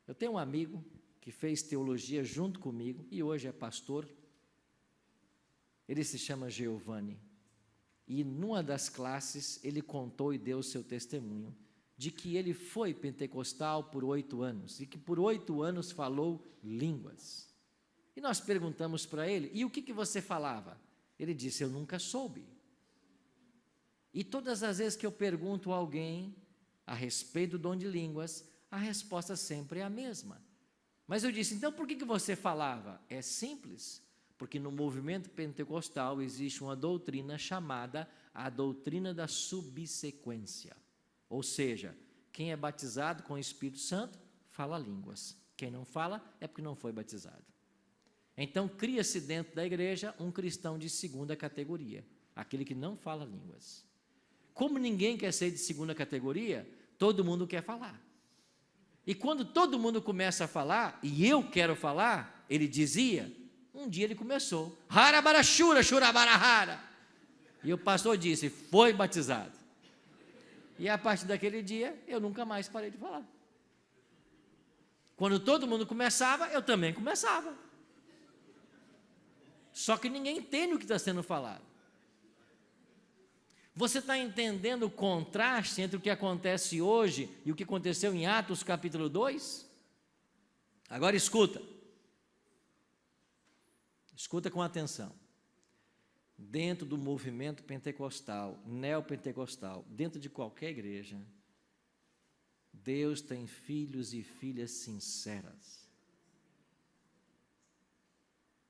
[SPEAKER 3] Eu tenho um amigo que fez teologia junto comigo e hoje é pastor. Ele se chama Giovanni. E numa das classes ele contou e deu o seu testemunho de que ele foi pentecostal por 8 anos e que por 8 anos falou línguas. E nós perguntamos para ele, e o que você falava? Ele disse, eu nunca soube. E todas as vezes que eu pergunto a alguém a respeito do dom de línguas, a resposta sempre é a mesma. Mas eu disse, então por que você falava? É simples, porque no movimento pentecostal existe uma doutrina chamada a doutrina da subsequência. Ou seja, quem é batizado com o Espírito Santo, fala línguas. Quem não fala, é porque não foi batizado. Então, cria-se dentro da igreja um cristão de segunda categoria, aquele que não fala línguas. Como ninguém quer ser de segunda categoria, todo mundo quer falar. E quando todo mundo começa a falar, e eu quero falar, ele dizia, um dia ele começou, harabarachura, churabarahara. E o pastor disse, foi batizado. E a partir daquele dia, eu nunca mais parei de falar. Quando todo mundo começava, eu também começava. Só que ninguém entende o que está sendo falado. Você está entendendo o contraste entre o que acontece hoje e o que aconteceu em Atos capítulo 2? Agora escuta. Escuta com atenção. Dentro do movimento pentecostal, neopentecostal, dentro de qualquer igreja, Deus tem filhos e filhas sinceras.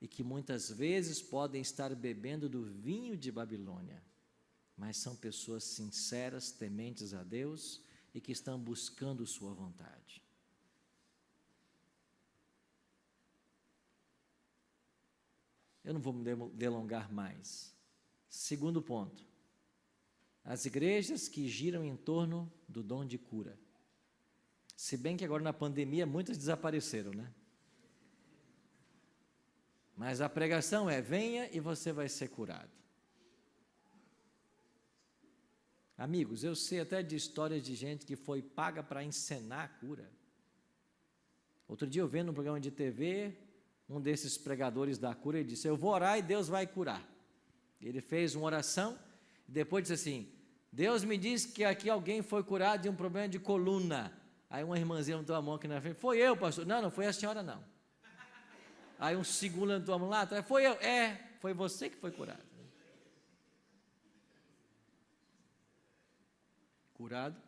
[SPEAKER 3] E que muitas vezes podem estar bebendo do vinho de Babilônia, mas são pessoas sinceras, tementes a Deus e que estão buscando sua vontade. Eu não vou me delongar mais. Segundo ponto, as igrejas que giram em torno do dom de cura. Se bem que agora na pandemia muitas desapareceram, né? Mas a pregação é, venha e você vai ser curado. Amigos, eu sei até de histórias de gente que foi paga para encenar a cura. Outro dia eu vendo um programa de TV, um desses pregadores da cura, ele disse, eu vou orar e Deus vai curar. Ele fez uma oração, e depois disse assim, Deus me disse que aqui alguém foi curado de um problema de coluna. Aí uma irmãzinha levantou a mão aqui na frente, foi eu, pastor. Não, não foi a senhora não. Aí um segundo levantou a mão lá atrás, foi eu. Foi você que foi curado. Curado.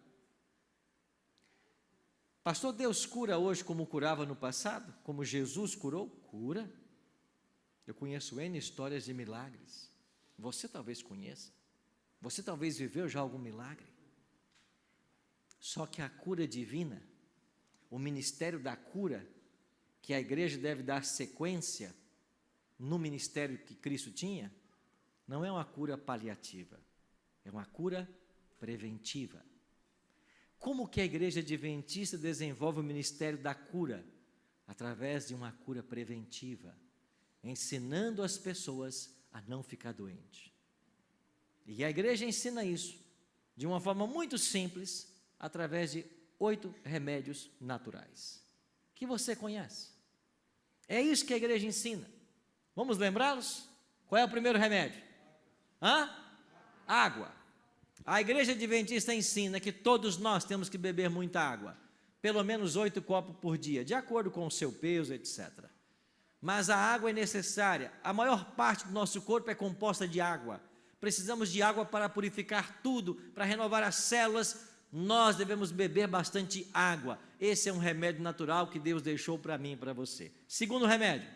[SPEAKER 3] Pastor, Deus cura hoje como curava no passado? Como Jesus curou? Cura. Eu conheço N histórias de milagres. Você talvez conheça. Você talvez viveu já algum milagre. Só que a cura divina, o ministério da cura, que a igreja deve dar sequência no ministério que Cristo tinha, não é uma cura paliativa, é uma cura preventiva. Como que a igreja adventista desenvolve o ministério da cura? Através de uma cura preventiva, ensinando as pessoas a não ficar doente. E a igreja ensina isso de uma forma muito simples, através de 8 remédios naturais, que você conhece. É isso que a igreja ensina. Vamos lembrá-los? Qual é o primeiro remédio? Água. A igreja adventista ensina que todos nós temos que beber muita água, pelo menos 8 copos por dia, de acordo com o seu peso, etc. Mas a água é necessária. A maior parte do nosso corpo é composta de água. Precisamos de água para purificar tudo, para renovar as células. Nós devemos beber bastante água. Esse é um remédio natural que Deus deixou para mim e para você. Segundo remédio,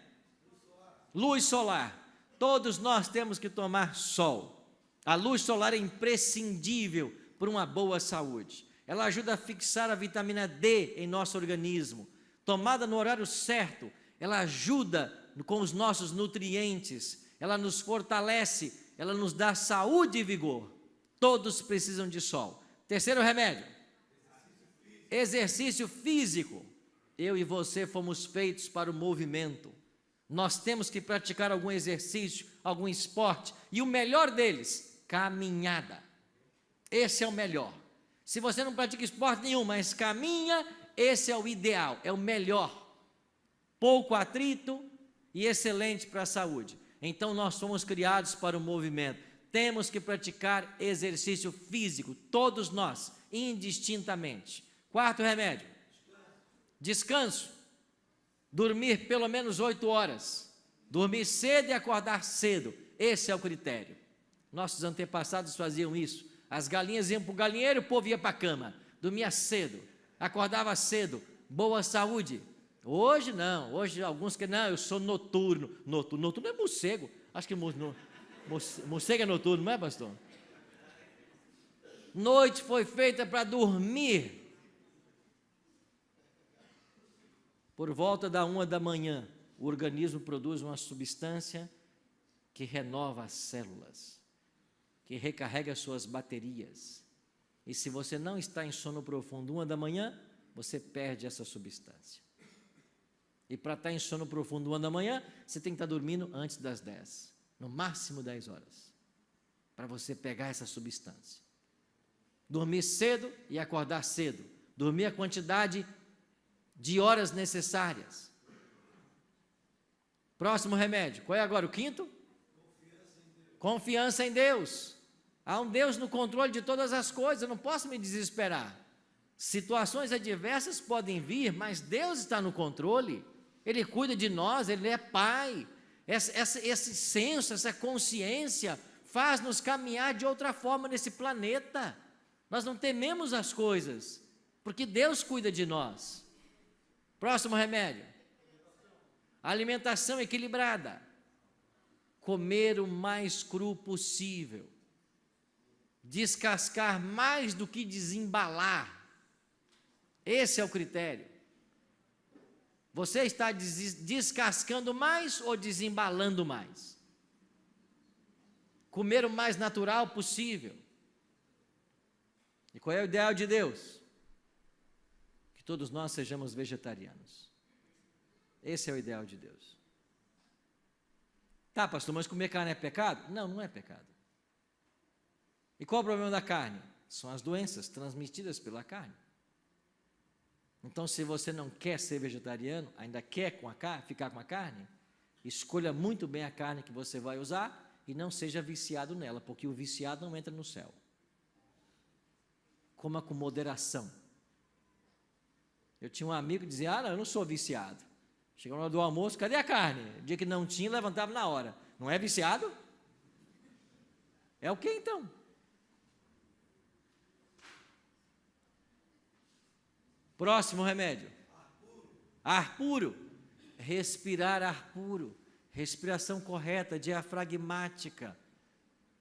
[SPEAKER 3] luz solar. Todos nós temos que tomar sol. A luz solar é imprescindível para uma boa saúde. Ela ajuda a fixar a vitamina D em nosso organismo. Tomada no horário certo, ela ajuda com os nossos nutrientes. Ela nos fortalece, ela nos dá saúde e vigor. Todos precisam de sol. Terceiro remédio, exercício físico. eu e você fomos feitos para o movimento. Nós temos que praticar algum exercício, algum esporte, e o melhor deles, caminhada. Esse é o melhor. Se você não pratica esporte nenhum, mas caminha, esse é o ideal, é o melhor. Pouco atrito e excelente para a saúde. Então nós fomos criados para o movimento. Temos que praticar exercício físico, todos nós, indistintamente. Quarto remédio, descanso. Dormir pelo menos 8 horas. Dormir cedo e acordar cedo. Esse é o critério. Nossos antepassados faziam isso. As galinhas iam para o galinheiro, o povo ia para a cama. Dormia cedo, acordava cedo, boa saúde. Hoje não, hoje alguns que não, eu sou noturno. Noturno é morcego. Acho que morcego é noturno, não é, pastor? Noite foi feita para dormir. Por volta da 1 da manhã, o organismo produz uma substância que renova as células, que recarrega suas baterias. E se você não está em sono profundo 1 da manhã, você perde essa substância. E para estar em sono profundo 1 da manhã, você tem que estar dormindo antes das 10, no máximo 10 horas, para você pegar essa substância. Dormir cedo e acordar cedo. Dormir a quantidade de horas necessárias. Próximo remédio, qual é agora? O quinto? Confiança em Deus. Há um Deus no controle de todas as coisas, eu não posso me desesperar. Situações adversas podem vir, mas Deus está no controle. Ele cuida de nós, Ele é Pai. Esse senso, essa consciência faz-nos caminhar de outra forma nesse planeta. Nós não tememos as coisas, porque Deus cuida de nós. Próximo remédio, alimentação equilibrada. Comer o mais cru possível. Descascar mais do que desembalar. Esse é o critério. Você está descascando mais ou desembalando mais? Comer o mais natural possível. E qual é o ideal de Deus? Que todos nós sejamos vegetarianos. Esse é o ideal de Deus. Tá, pastor, mas comer carne é pecado? Não, não é pecado. E qual é o problema da carne? São as doenças transmitidas pela carne. Então, se você não quer ser vegetariano, ainda quer ficar com a carne, escolha muito bem a carne que você vai usar e não seja viciado nela, porque o viciado não entra no céu. Coma com moderação. Eu tinha um amigo que dizia, não, eu não sou viciado. Chegou na hora do almoço, cadê a carne? O dia que não tinha, levantava na hora. Não é viciado? É o que então? Próximo remédio. Ar puro. Respirar ar puro. Respiração correta, diafragmática.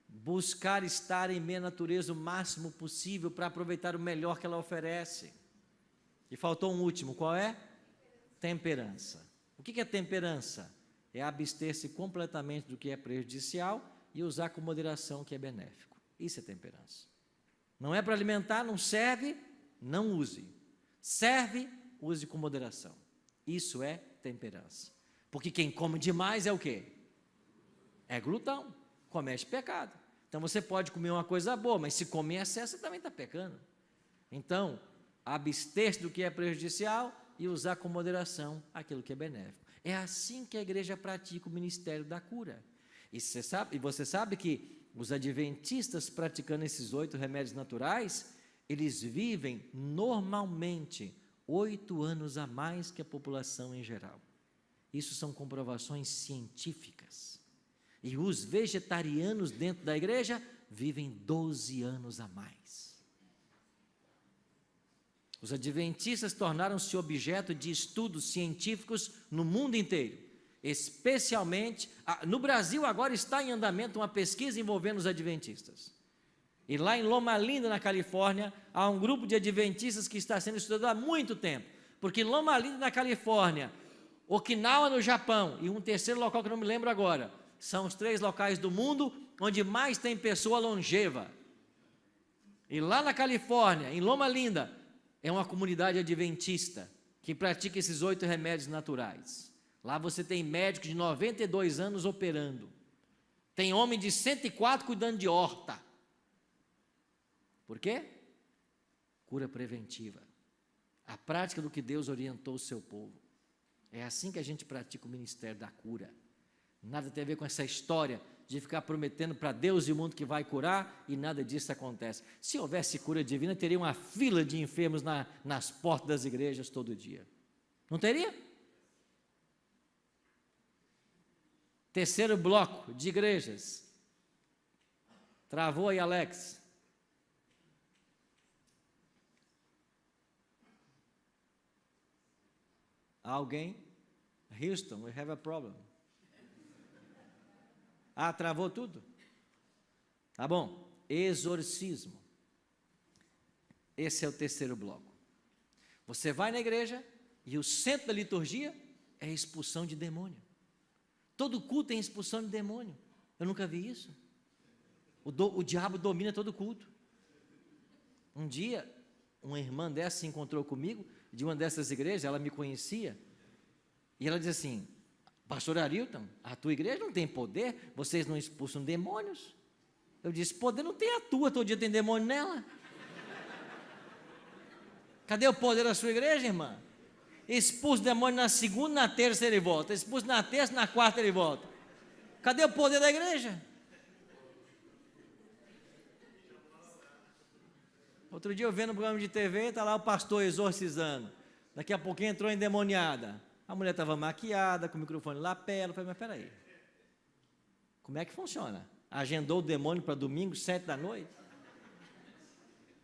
[SPEAKER 3] Buscar estar em minha natureza o máximo possível para aproveitar o melhor que ela oferece. E faltou um último, qual é? Temperança. O que é temperança? É abster-se completamente do que é prejudicial e usar com moderação o que é benéfico. Isso é temperança. Não é para alimentar, não serve, não use. Serve, use com moderação. Isso é temperança. Porque quem come demais é o quê? É glutão, comete pecado. Então você pode comer uma coisa boa, mas se comer em excesso, você também está pecando. Então, abster-se do que é prejudicial e usar com moderação aquilo que é benéfico. É assim que a igreja pratica o ministério da cura. E você sabe que os adventistas praticando esses 8 remédios naturais, eles vivem normalmente 8 anos a mais que a população em geral. Isso são comprovações científicas. E os vegetarianos dentro da igreja vivem 12 anos a mais. Os adventistas tornaram-se objeto de estudos científicos no mundo inteiro, especialmente, no Brasil agora está em andamento uma pesquisa envolvendo os adventistas. E lá em Loma Linda, na Califórnia, há um grupo de adventistas que está sendo estudado há muito tempo, porque Loma Linda, na Califórnia, Okinawa, no Japão, e um terceiro local que eu não me lembro agora, são os 3 locais do mundo onde mais tem pessoa longeva. E lá na Califórnia, em Loma Linda, é uma comunidade adventista, que pratica esses 8 remédios naturais. Lá você tem médico de 92 anos operando. Tem homem de 104 cuidando de horta. Por quê? Cura preventiva. A prática do que Deus orientou o seu povo. É assim que a gente pratica o ministério da cura. Nada tem a ver com essa história de ficar prometendo para Deus e o mundo que vai curar, e nada disso acontece. Se houvesse cura divina, teria uma fila de enfermos nas portas das igrejas todo dia. Não teria? Terceiro bloco de igrejas. Travou aí, Alex. Alguém? Houston, we have a problem. Ah, travou tudo? Tá bom. Exorcismo. Esse é o terceiro bloco. Você vai na igreja e o centro da liturgia é a expulsão de demônio. Todo culto tem expulsão de demônio. Eu nunca vi isso. O diabo domina todo culto. Um dia, uma irmã dessa se encontrou comigo, de uma dessas igrejas, ela me conhecia, e ela disse assim: pastor Arilton, a tua igreja não tem poder, vocês não expulsam demônios? Eu disse: poder não tem a tua, todo dia tem demônio nela. Cadê o poder da sua igreja, irmã? Expulsa o demônio na segunda, na terça ele volta, expulsa na terça, na quarta ele volta. Cadê o poder da igreja? Outro dia eu vendo um programa de TV, está lá o pastor exorcizando. Daqui a pouquinho entrou endemoniada. A mulher estava maquiada, com o microfone lapela. Eu falei: mas peraí, como é que funciona? Agendou o demônio para domingo, 7 da noite?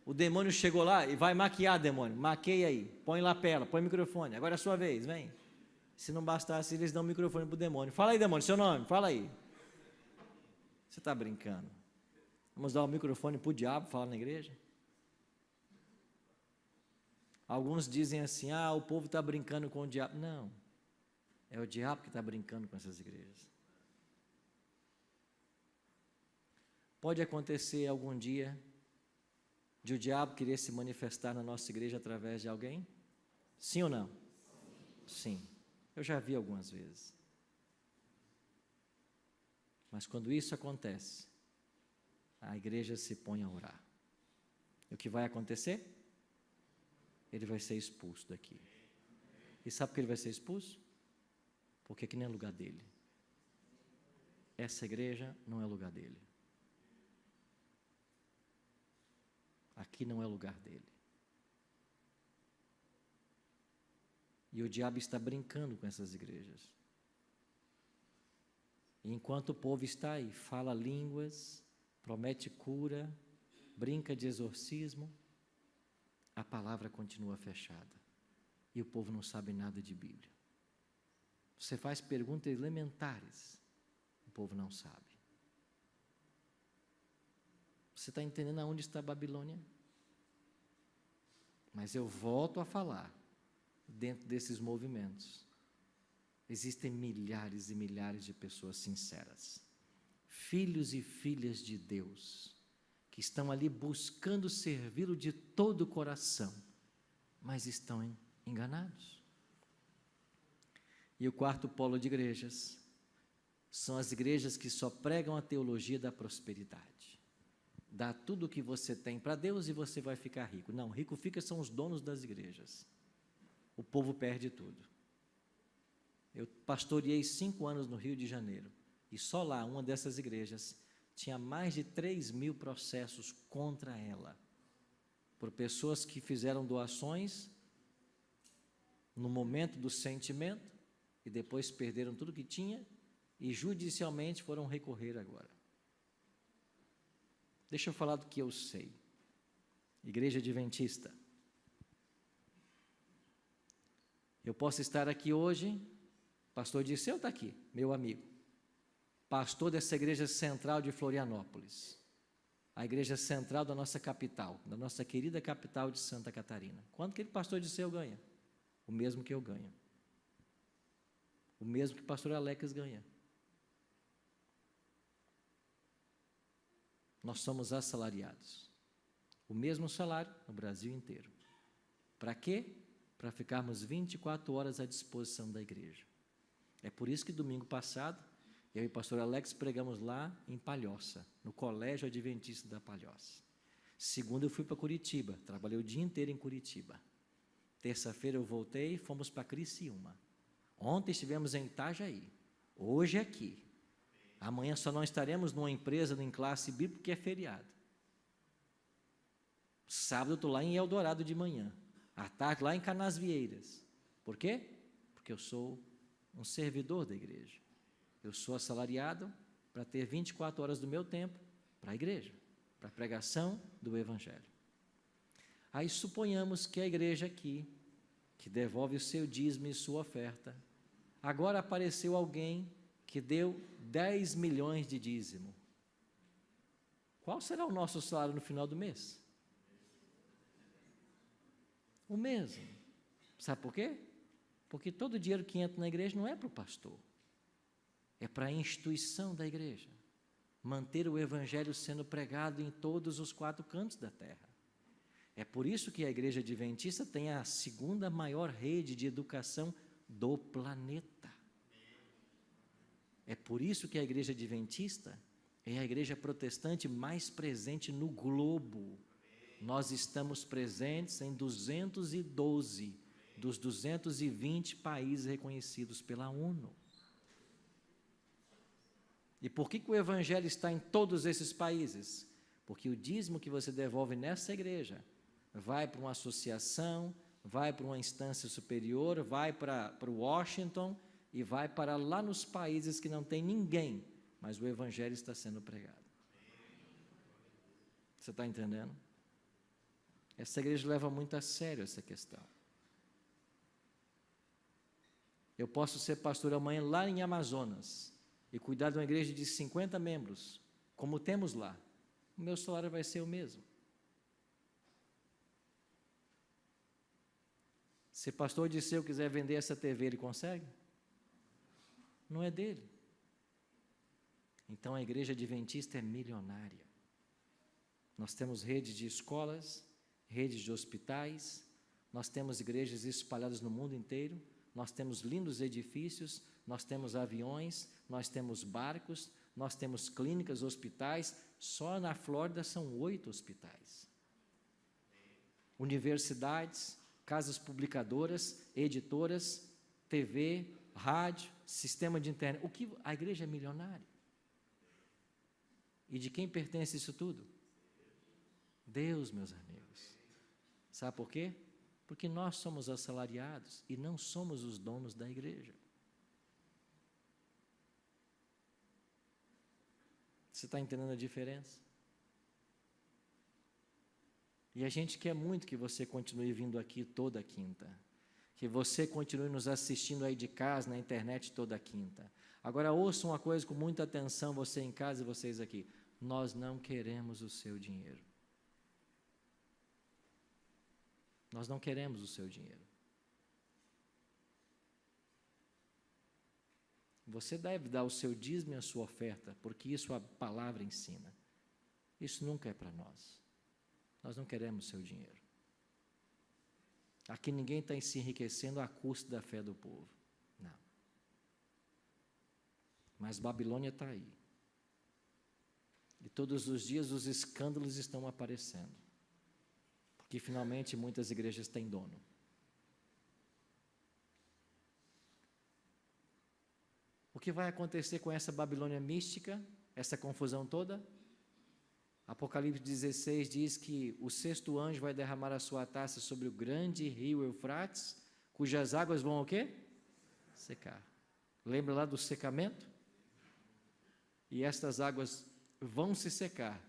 [SPEAKER 3] O demônio chegou lá e vai maquiar, demônio. Maqueia aí, põe lapela, põe microfone. Agora é a sua vez, vem. Se não bastasse, eles dão o microfone para o demônio. Fala aí, demônio, seu nome, fala aí. Você está brincando? Vamos dar o microfone para o diabo falar na igreja? Alguns dizem assim: ah, o povo está brincando com o diabo. Não, é o diabo que está brincando com essas igrejas. Pode acontecer algum dia de o diabo querer se manifestar na nossa igreja através de alguém? Sim ou não? Sim, eu já vi algumas vezes. Mas quando isso acontece, a igreja se põe a orar. E o que vai acontecer? Ele vai ser expulso daqui. E sabe por que ele vai ser expulso? Porque aqui não é lugar dele. Essa igreja não é lugar dele. Aqui não é lugar dele. E o diabo está brincando com essas igrejas. E enquanto o povo está aí, fala línguas, promete cura, brinca de exorcismo, a palavra continua fechada. E o povo não sabe nada de Bíblia. Você faz perguntas elementares, o povo não sabe. Você está entendendo aonde está a Babilônia? Mas eu volto a falar, dentro desses movimentos, existem milhares e milhares de pessoas sinceras, filhos e filhas de Deus, que estão ali buscando servi-lo de todo o coração, mas estão enganados. E o quarto polo de igrejas são as igrejas que só pregam a teologia da prosperidade. Dá tudo o que você tem para Deus e você vai ficar rico. Não, rico fica são os donos das igrejas. O povo perde tudo. Eu pastoreei 5 anos no Rio de Janeiro, e só lá, uma dessas igrejas, tinha mais de 3.000 processos contra ela, por pessoas que fizeram doações no momento do sentimento, e depois perderam tudo que tinha, e judicialmente foram recorrer agora. Deixa eu falar do que eu sei. Igreja Adventista. Eu posso estar aqui hoje, pastor Dirceu está aqui, meu amigo, pastor dessa igreja central de Florianópolis, a igreja central da nossa capital, da nossa querida capital de Santa Catarina. Quanto que ele, pastor Dirceu, ganha? O mesmo que eu ganho. O mesmo que o pastor Alex ganha. Nós somos assalariados. O mesmo salário no Brasil inteiro. Para quê? para ficarmos 24 horas à disposição da igreja. É por isso que domingo passado, eu e o pastor Alex pregamos lá em Palhoça, no Colégio Adventista da Palhoça. Segunda eu fui para Curitiba, trabalhei o dia inteiro em Curitiba. Terça-feira eu voltei e fomos para Criciúma. Ontem estivemos em Itajaí, hoje aqui. Amanhã só não estaremos numa empresa em classe bíblica porque é feriado. Sábado eu estou lá em Eldorado de manhã, à tarde lá em Canasvieiras. Por quê? Porque eu sou um servidor da igreja. Eu sou assalariado para ter 24 horas do meu tempo para a igreja, para a pregação do Evangelho. Aí suponhamos que a igreja aqui, que devolve o seu dízimo e sua oferta, agora apareceu alguém que deu 10 milhões de dízimo. Qual será o nosso salário no final do mês? O mesmo. Sabe por quê? Porque todo o dinheiro que entra na igreja não é para o pastor, é para a instituição da igreja, manter o evangelho sendo pregado em todos os 4 cantos da terra. É por isso que a igreja adventista tem a segunda maior rede de educação do planeta. É por isso que a igreja adventista é a igreja protestante mais presente no globo. Nós estamos presentes em 212 dos 220 países reconhecidos pela ONU. E por que o evangelho está em todos esses países? Porque o dízimo que você devolve nessa igreja vai para uma associação, vai para uma instância superior, vai para Washington e vai para lá nos países que não tem ninguém, mas o evangelho está sendo pregado. Você está entendendo? Essa igreja leva muito a sério essa questão. Eu posso ser pastor amanhã lá em Amazonas e cuidar de uma igreja de 50 membros, como temos lá. O meu salário vai ser o mesmo. Se pastor de seu quiser vender essa TV, ele consegue? Não é dele. Então a igreja adventista é milionária. Nós temos redes de escolas, redes de hospitais, nós temos igrejas espalhadas no mundo inteiro, nós temos lindos edifícios, nós temos aviões, nós temos barcos, nós temos clínicas, hospitais. Só na Flórida são 8 hospitais. Universidades, casas publicadoras, editoras, TV, rádio, sistema de internet. A igreja é milionária. E de quem pertence isso tudo? Deus, meus amigos. Sabe por quê? Porque nós somos assalariados e não somos os donos da igreja. Você está entendendo a diferença? E a gente quer muito que você continue vindo aqui toda quinta, que você continue nos assistindo aí de casa, na internet toda quinta. Agora ouça uma coisa com muita atenção, você em casa e vocês aqui. Nós não queremos o seu dinheiro. Nós não queremos o seu dinheiro. Você deve dar o seu dízimo e a sua oferta, porque isso a palavra ensina. Isso nunca é para nós. Nós não queremos o seu dinheiro. Aqui ninguém está se enriquecendo à custa da fé do povo. Não. Mas Babilônia está aí. E todos os dias os escândalos estão aparecendo. Porque finalmente muitas igrejas têm dono. O que vai acontecer com essa Babilônia mística, essa confusão toda? Apocalipse 16 diz que o 6º anjo vai derramar a sua taça sobre o grande rio Eufrates, cujas águas vão o quê? Secar. Lembra lá do secamento? E estas águas vão se secar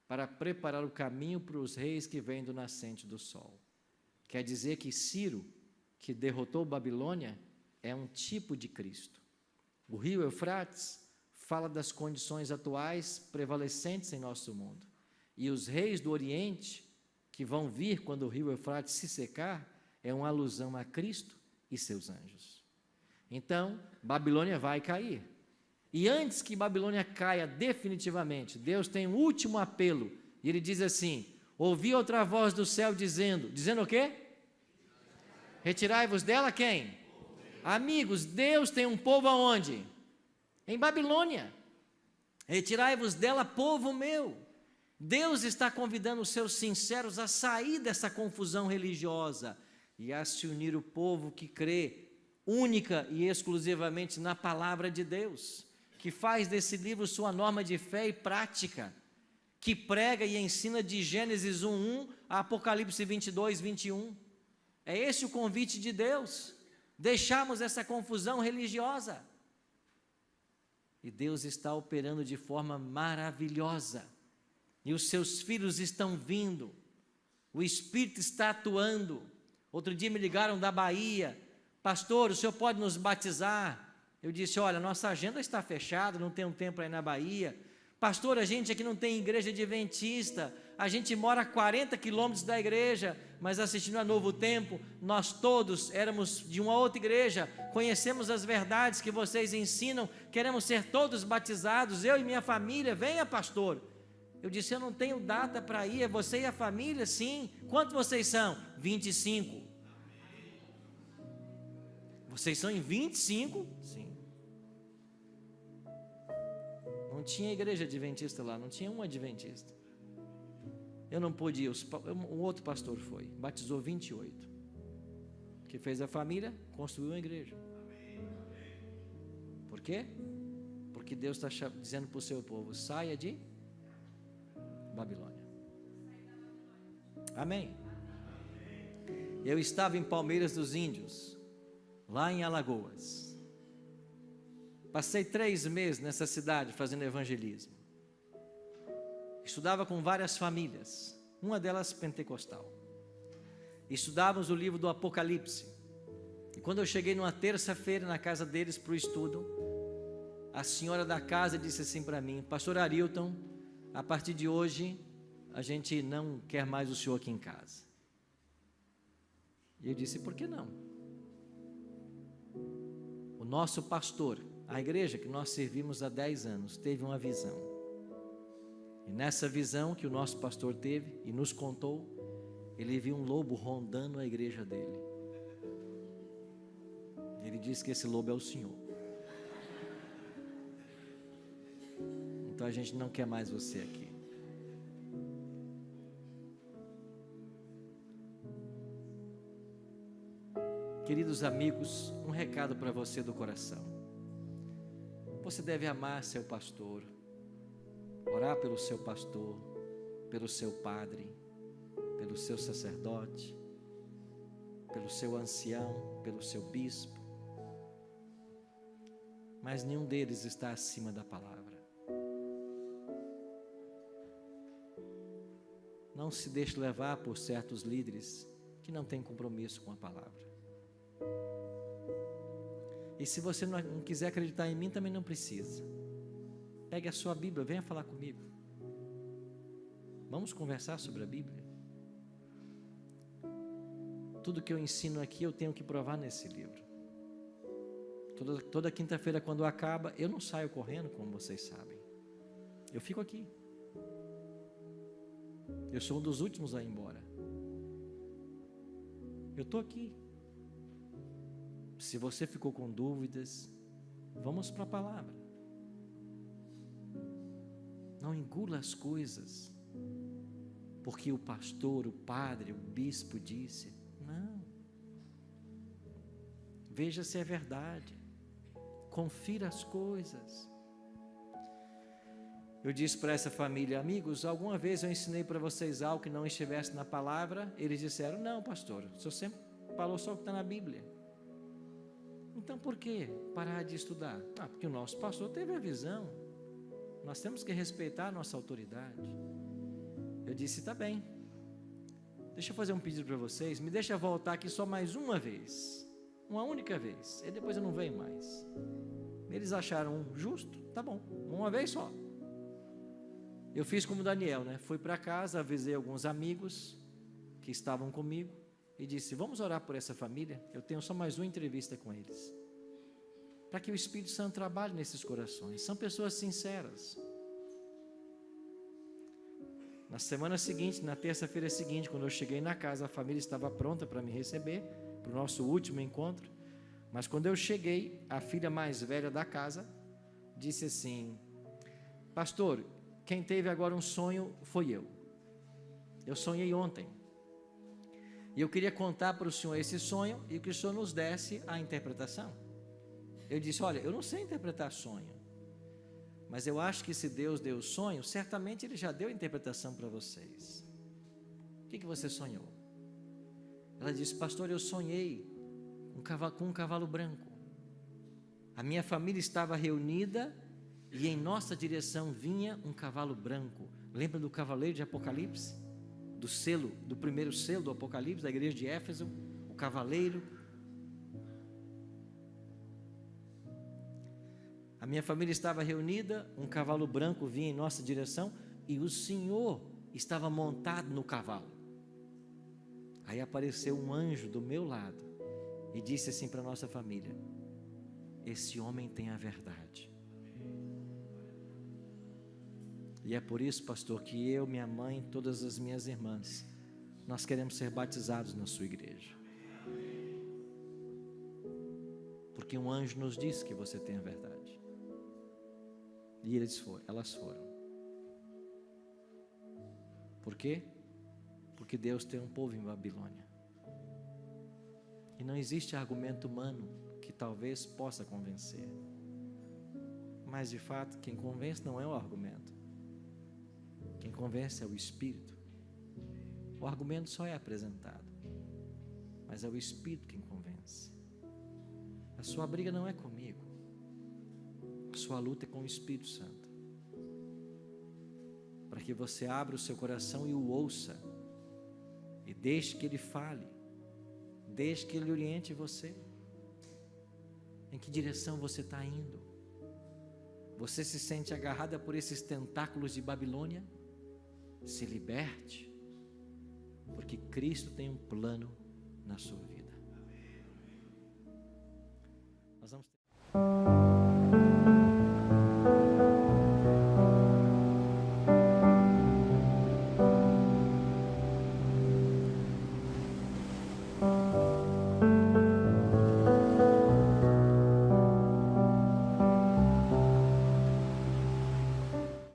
[SPEAKER 3] para preparar o caminho para os reis que vêm do nascente do sol. Quer dizer que Ciro, que derrotou Babilônia, é um tipo de Cristo. O rio Eufrates fala das condições atuais prevalecentes em nosso mundo. E os reis do Oriente, que vão vir quando o rio Eufrates se secar, é uma alusão a Cristo e seus anjos. Então, Babilônia vai cair. E antes que Babilônia caia definitivamente, Deus tem um último apelo. E Ele diz assim: ouvi outra voz do céu dizendo o quê? Retirai-vos dela quem? Amigos, Deus tem um povo aonde? Em Babilônia. Retirai-vos dela, povo meu. Deus está convidando os seus sinceros a sair dessa confusão religiosa e a se unir o povo que crê única e exclusivamente na palavra de Deus, que faz desse livro sua norma de fé e prática, que prega e ensina de Gênesis 1:1 a Apocalipse 22:21. É esse o convite de Deus, deixarmos essa confusão religiosa. E Deus está operando de forma maravilhosa, e os seus filhos estão vindo, o Espírito está atuando. Outro dia me ligaram da Bahia: pastor, o senhor pode nos batizar? Eu disse: olha, nossa agenda está fechada, não tem um tempo aí na Bahia. Pastor, a gente aqui não tem igreja adventista, a gente mora a 40 quilômetros da igreja, mas assistindo a Novo Tempo, nós todos éramos de uma outra igreja, conhecemos as verdades que vocês ensinam, queremos ser todos batizados, eu e minha família, venha pastor. Eu disse: eu não tenho data para ir, é você e a família? Sim. Quantos vocês são? 25. Vocês são em 25? Sim. Não tinha igreja adventista lá, não tinha um adventista. Eu não pude ir, um outro pastor foi, batizou 28. Que fez a família, construiu uma igreja. Por quê? Porque Deus está dizendo para o seu povo: saia de Babilônia. Amém. Eu estava em Palmeiras dos Índios, lá em Alagoas. Passei 3 meses nessa cidade fazendo evangelismo. Estudava com várias famílias, uma delas pentecostal. Estudávamos o livro do Apocalipse. E quando eu cheguei numa terça-feira na casa deles para o estudo, a senhora da casa disse assim para mim: pastor Arilton, a partir de hoje a gente não quer mais o senhor aqui em casa. E eu disse: por que não? O nosso pastor, a igreja que nós servimos há 10 anos, teve uma visão. E nessa visão que o nosso pastor teve e nos contou, ele viu um lobo rondando a igreja dele. Ele disse que esse lobo é o Senhor. Então a gente não quer mais você aqui. Queridos amigos, um recado para você do coração. Você deve amar seu pastor, orar pelo seu pastor, pelo seu padre, pelo seu sacerdote, pelo seu ancião, pelo seu bispo. Mas nenhum deles está acima da palavra. Não se deixe levar por certos líderes que não têm compromisso com a palavra. E se você não quiser acreditar em mim, também não precisa. Pegue a sua Bíblia, venha falar comigo. Vamos conversar sobre a Bíblia. Tudo que eu ensino aqui eu tenho que provar nesse livro. Toda quinta-feira, quando acaba, eu não saio correndo, como vocês sabem. Eu fico aqui. Eu sou um dos últimos a ir embora. Eu estou aqui. Se você ficou com dúvidas, vamos para a palavra. Não engula as coisas, porque o pastor, o padre, o bispo disse. Não. Veja se é verdade. Confira as coisas. Eu disse para essa família: amigos, alguma vez eu ensinei para vocês algo que não estivesse na palavra? Eles disseram: não, pastor, o senhor sempre falou só o que está na Bíblia. Então por que parar de estudar? Porque o nosso pastor teve a visão. Nós temos que respeitar a nossa autoridade. Eu disse: tá bem, deixa eu fazer um pedido para vocês, me deixa voltar aqui só mais uma vez, uma única vez, e depois eu não venho mais. Eles acharam justo, tá bom, uma vez só. Eu fiz como Daniel, né? Fui para casa, avisei alguns amigos que estavam comigo e disse: vamos orar por essa família, eu tenho só mais uma entrevista com eles, para que o Espírito Santo trabalhe nesses corações. São pessoas sinceras. Na semana seguinte, na terça-feira seguinte, quando eu cheguei na casa, a família estava pronta para me receber.
[SPEAKER 4] para o nosso último encontro, mas quando eu cheguei, a filha mais velha da casa disse assim: pastor, quem teve agora um sonho foi eu. Eu sonhei ontem. E eu queria contar para o senhor esse sonho e que o senhor nos desse a interpretação. Eu disse: olha, eu não sei interpretar sonho, mas eu acho que se Deus deu o sonho, certamente Ele já deu a interpretação para vocês. O que você sonhou? Ela disse: pastor, eu sonhei com um cavalo branco. A minha família estava reunida e em nossa direção vinha um cavalo branco. Lembra do cavaleiro de Apocalipse? Do selo, do primeiro selo do Apocalipse, da igreja de Éfeso, o cavaleiro. A minha família estava reunida, um cavalo branco vinha em nossa direção e o Senhor estava montado no cavalo. Aí apareceu um anjo do meu lado e disse assim para a nossa família: esse homem tem a verdade. E é por isso, pastor, que eu, minha mãe, todas as minhas irmãs, nós queremos ser batizados na sua igreja. Porque um anjo nos disse que você tem a verdade. E elas foram. Por quê? Porque Deus tem um povo em Babilônia. E não existe argumento humano que talvez possa convencer. Mas de fato, quem convence não é o argumento. Quem convence é o Espírito. O argumento só é apresentado, mas é o Espírito quem convence. A sua briga não é comigo, a sua luta é com o Espírito Santo, para que você abra o seu coração e o ouça, e deixe que Ele fale, deixe que Ele oriente você. Em que direção você está indo? Você se sente agarrada por esses tentáculos de Babilônia? Se liberte, porque Cristo tem um plano na sua vida. Nós vamos